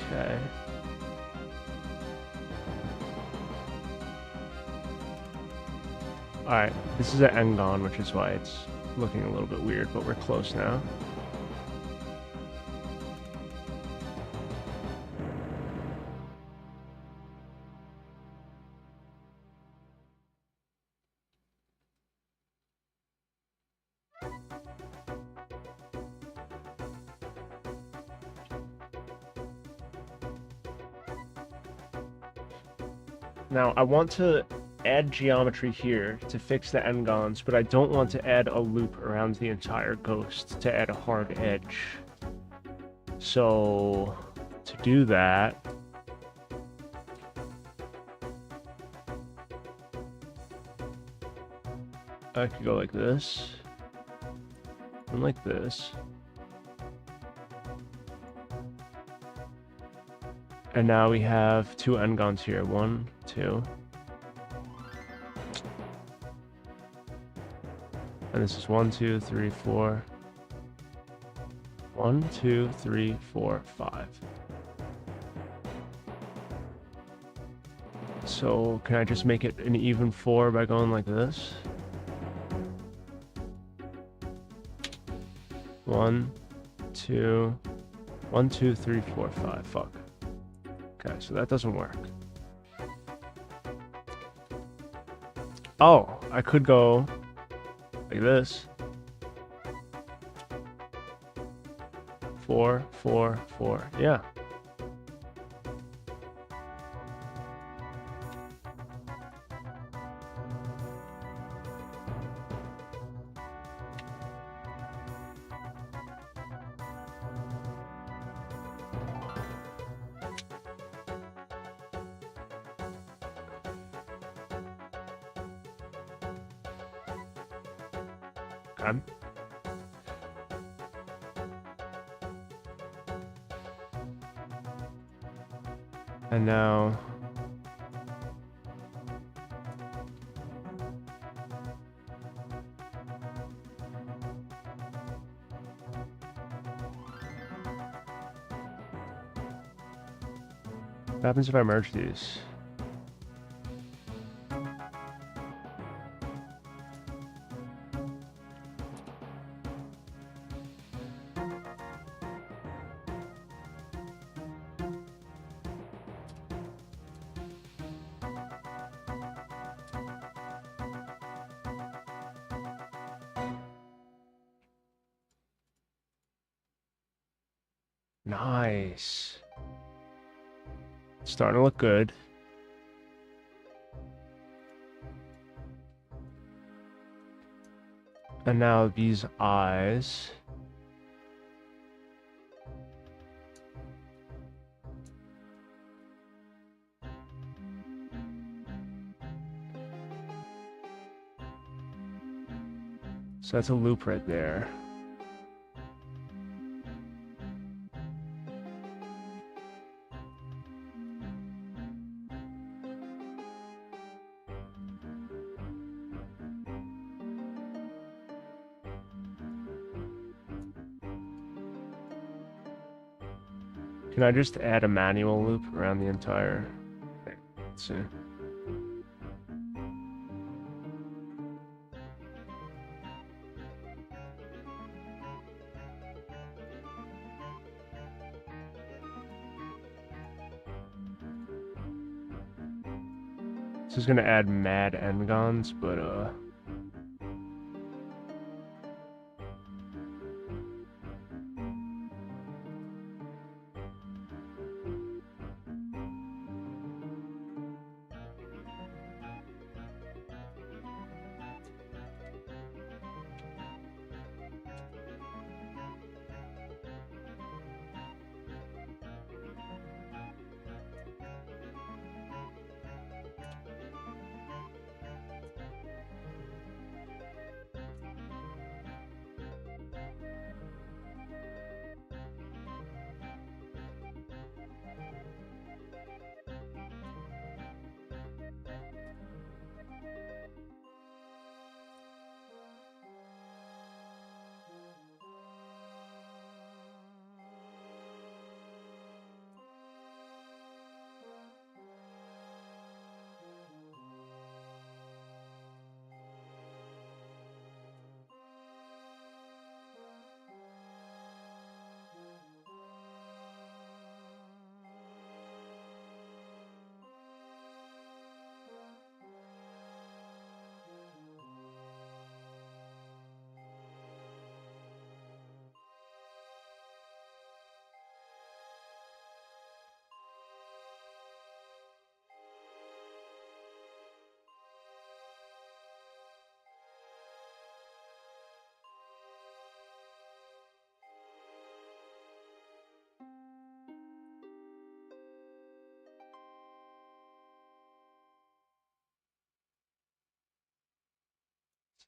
Okay. Alright, this is an Engon, which is why it's looking a little bit weird, but we're close now. Now, I want to add geometry here to fix the Engons, but I don't want to add a loop around the entire ghost to add a hard edge. So, to do that, I could go like this, and like this. And now we have two Engons here. 1, 2. And this is 1, 2, 3, 4. 1, 2, 3, 4, 5. So can I just make it an even 4 by going like this? 1, 2, 1, 2, 3, 4, 5. Fuck. Okay, so that doesn't work. Oh, I could go like this. 4, 4, 4. Yeah. Okay. And now what happens if I merge these? Nice. It's starting to look good. And now these eyes. So that's a loop right there. Can I just add a manual loop around the entire thing? Let's see. This is gonna add mad Engons, but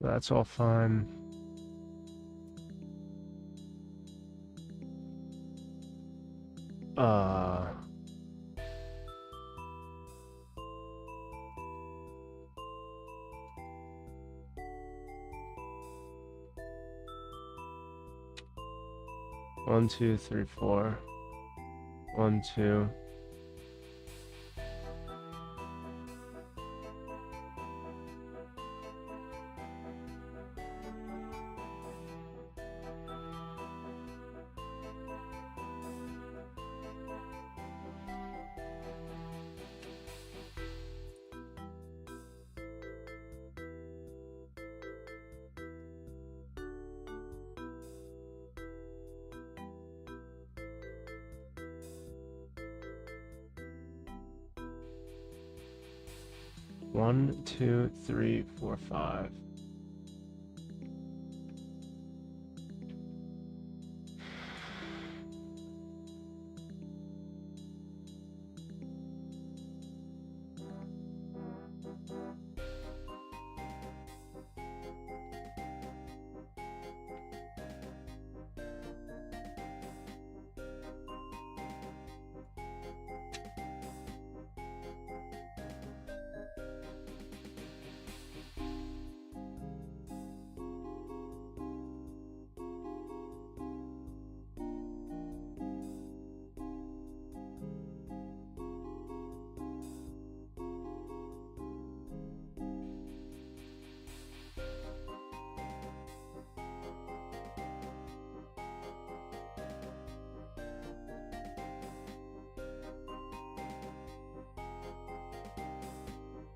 So that's all fine. One, two, three, four. 1, 2. One, two, three, four, 5.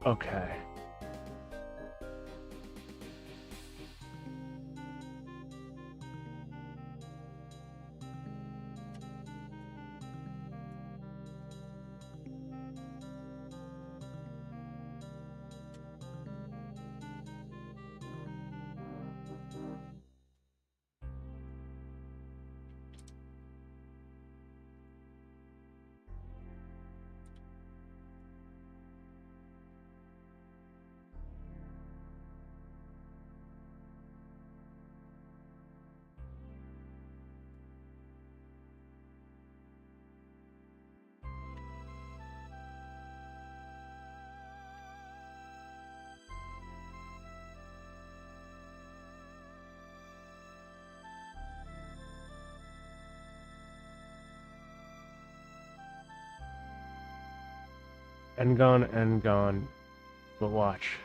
Okay. End gone, but watch.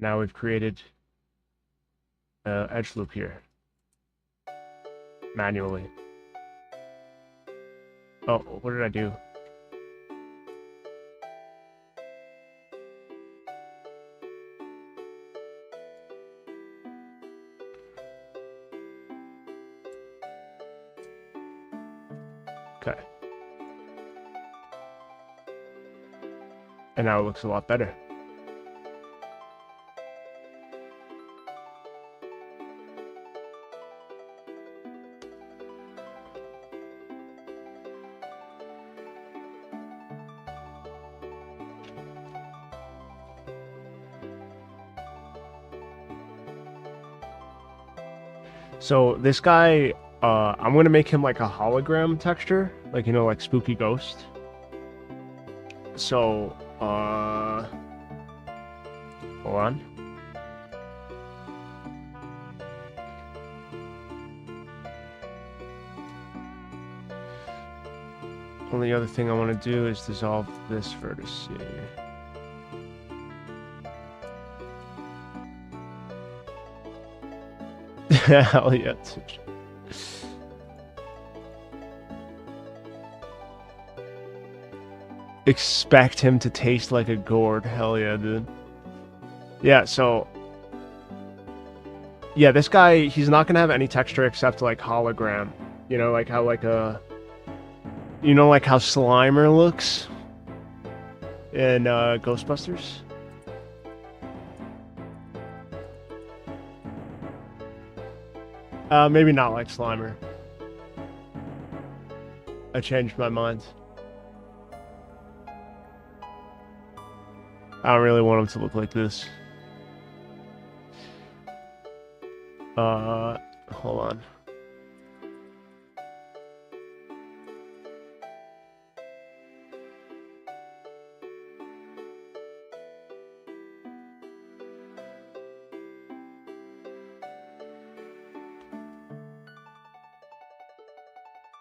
Now we've created an edge loop here. Manually. Oh, what did I do? Okay. And now it looks a lot better. So this guy, I'm gonna make him like a hologram texture, like, you know, like spooky ghost. So, hold on. Only other thing I want to do is dissolve this vertex. Hell yeah. Expect him to taste like a gourd. Hell yeah, dude. Yeah, so... yeah, this guy, he's not gonna have any texture except like hologram. You know, like how like a... you know, like how Slimer looks in Ghostbusters? Maybe not like Slimer. I changed my mind. I don't really want him to look like this. Hold on.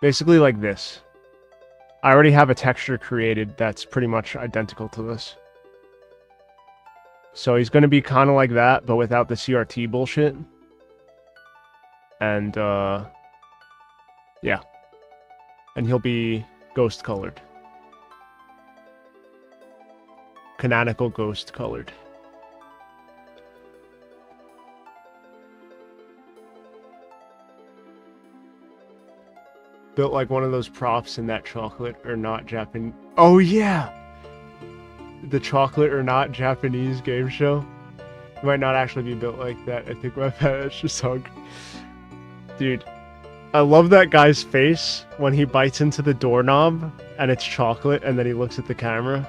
Basically like this. I already have a texture created that's pretty much identical to this. So he's going to be kind of like that, but without the CRT bullshit. And, yeah. And he'll be ghost colored. Canonical ghost colored. Built like one of those props in that chocolate or not Japanese. Oh yeah, the chocolate or not Japanese game show. It might not actually be built like that. I think my pet just hung. Dude, I love that guy's face when he bites into the doorknob and it's chocolate, and then he looks at the camera.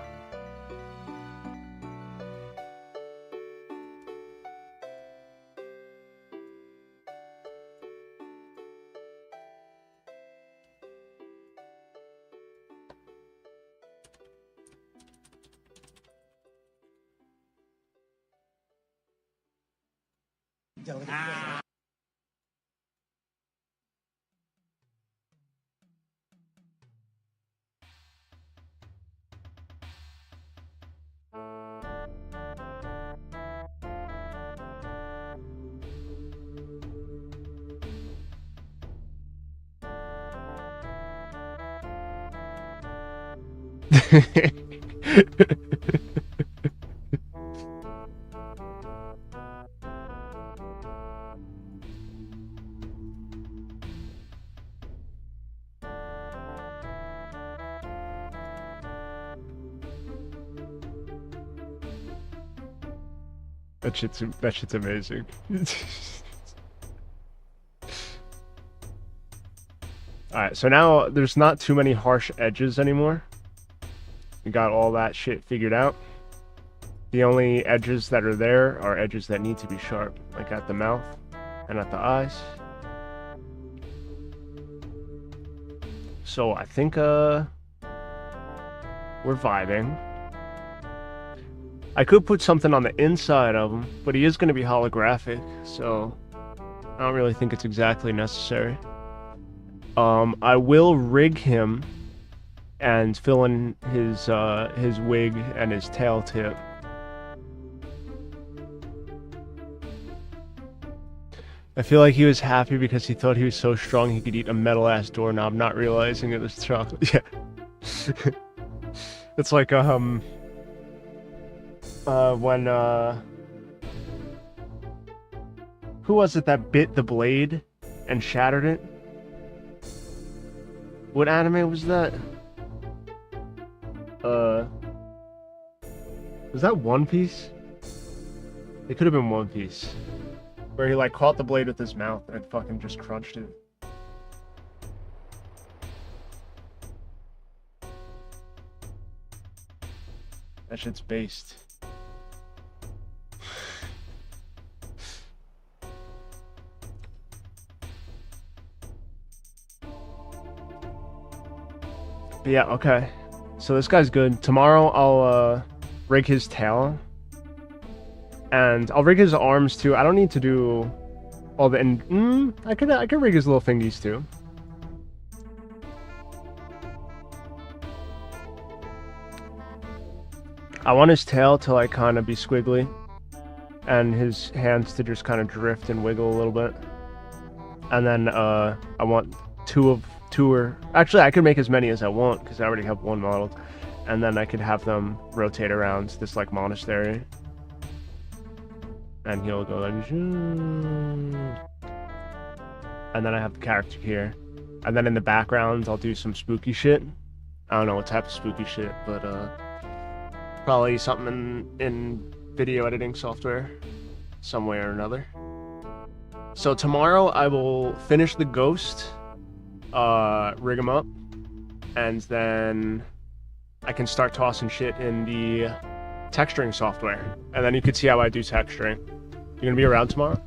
That shit's amazing. Alright, so now there's not too many harsh edges anymore. We got all that shit figured out. The only edges that are there are edges that need to be sharp, like at the mouth and at the eyes. So I think we're vibing. I could put something on the inside of him, but he is going to be holographic, so I don't really think it's exactly necessary. I will rig him and fill in his wig and his tail tip. I feel like he was happy because he thought he was so strong he could eat a metal-ass doorknob, not realizing it was chocolate. Yeah. It's like, when, who was it that bit the blade and shattered it? What anime was that? Was that One Piece? It could have been One Piece. Where he, like, caught the blade with his mouth and fucking just crunched it. That shit's based. But yeah, okay. So this guy's good. Tomorrow I'll rig his tail. And I'll rig his arms too. I don't need to do all the I could rig his little fingies too. I want his tail to like kind of be squiggly, and his hands to just kind of drift and wiggle a little bit. And then I want two or actually I could make as many as I want because I already have one modeled, and then I could have them rotate around this like monastery, and he'll go like, and then I have the character here, and then in the background I'll do some spooky shit. I don't know what type of spooky shit, but probably something in video editing software, some way or another. So tomorrow I will finish the ghost, rig him up, and then I can start tossing shit in the texturing software, and then you can see how I do texturing. You gonna be around tomorrow?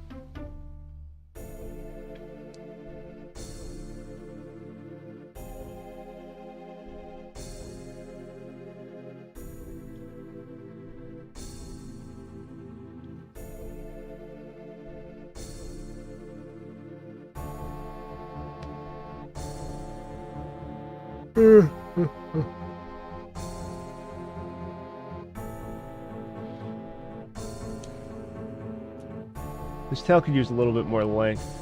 This tail could use a little bit more length.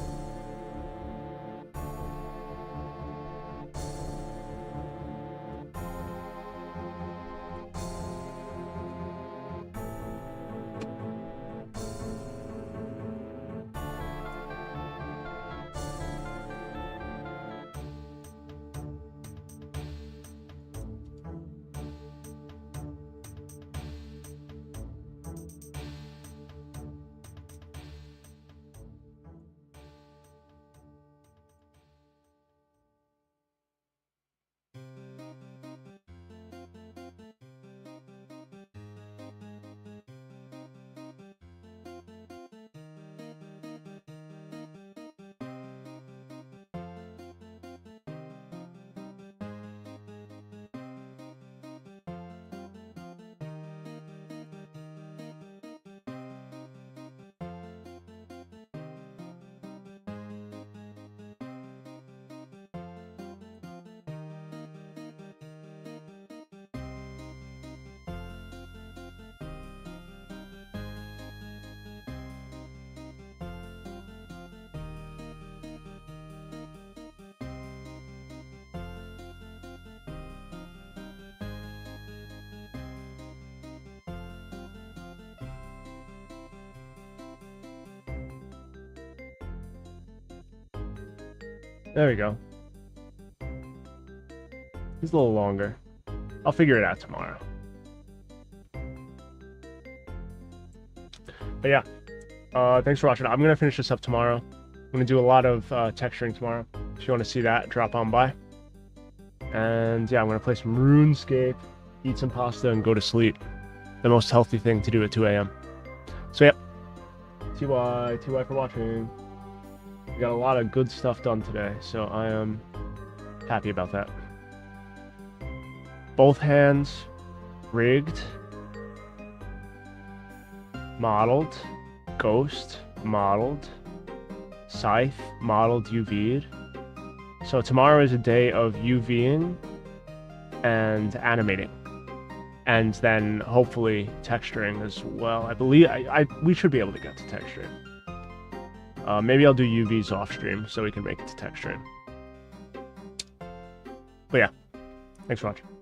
There we go. He's a little longer. I'll figure it out tomorrow. But yeah, thanks for watching. I'm going to finish this up tomorrow. I'm going to do a lot of texturing tomorrow. If you want to see that, drop on by. And yeah, I'm going to play some RuneScape, eat some pasta, and go to sleep. The most healthy thing to do at 2 a.m. So yeah, TY for watching. We got a lot of good stuff done today, so I am happy about that. Both hands rigged, modeled, ghost modeled, scythe modeled, UV'd. So tomorrow is a day of UVing and animating, and then hopefully texturing as well. I believe we should be able to get to texturing. Maybe I'll do UVs off stream so we can make it to tech stream. But yeah, thanks for watching.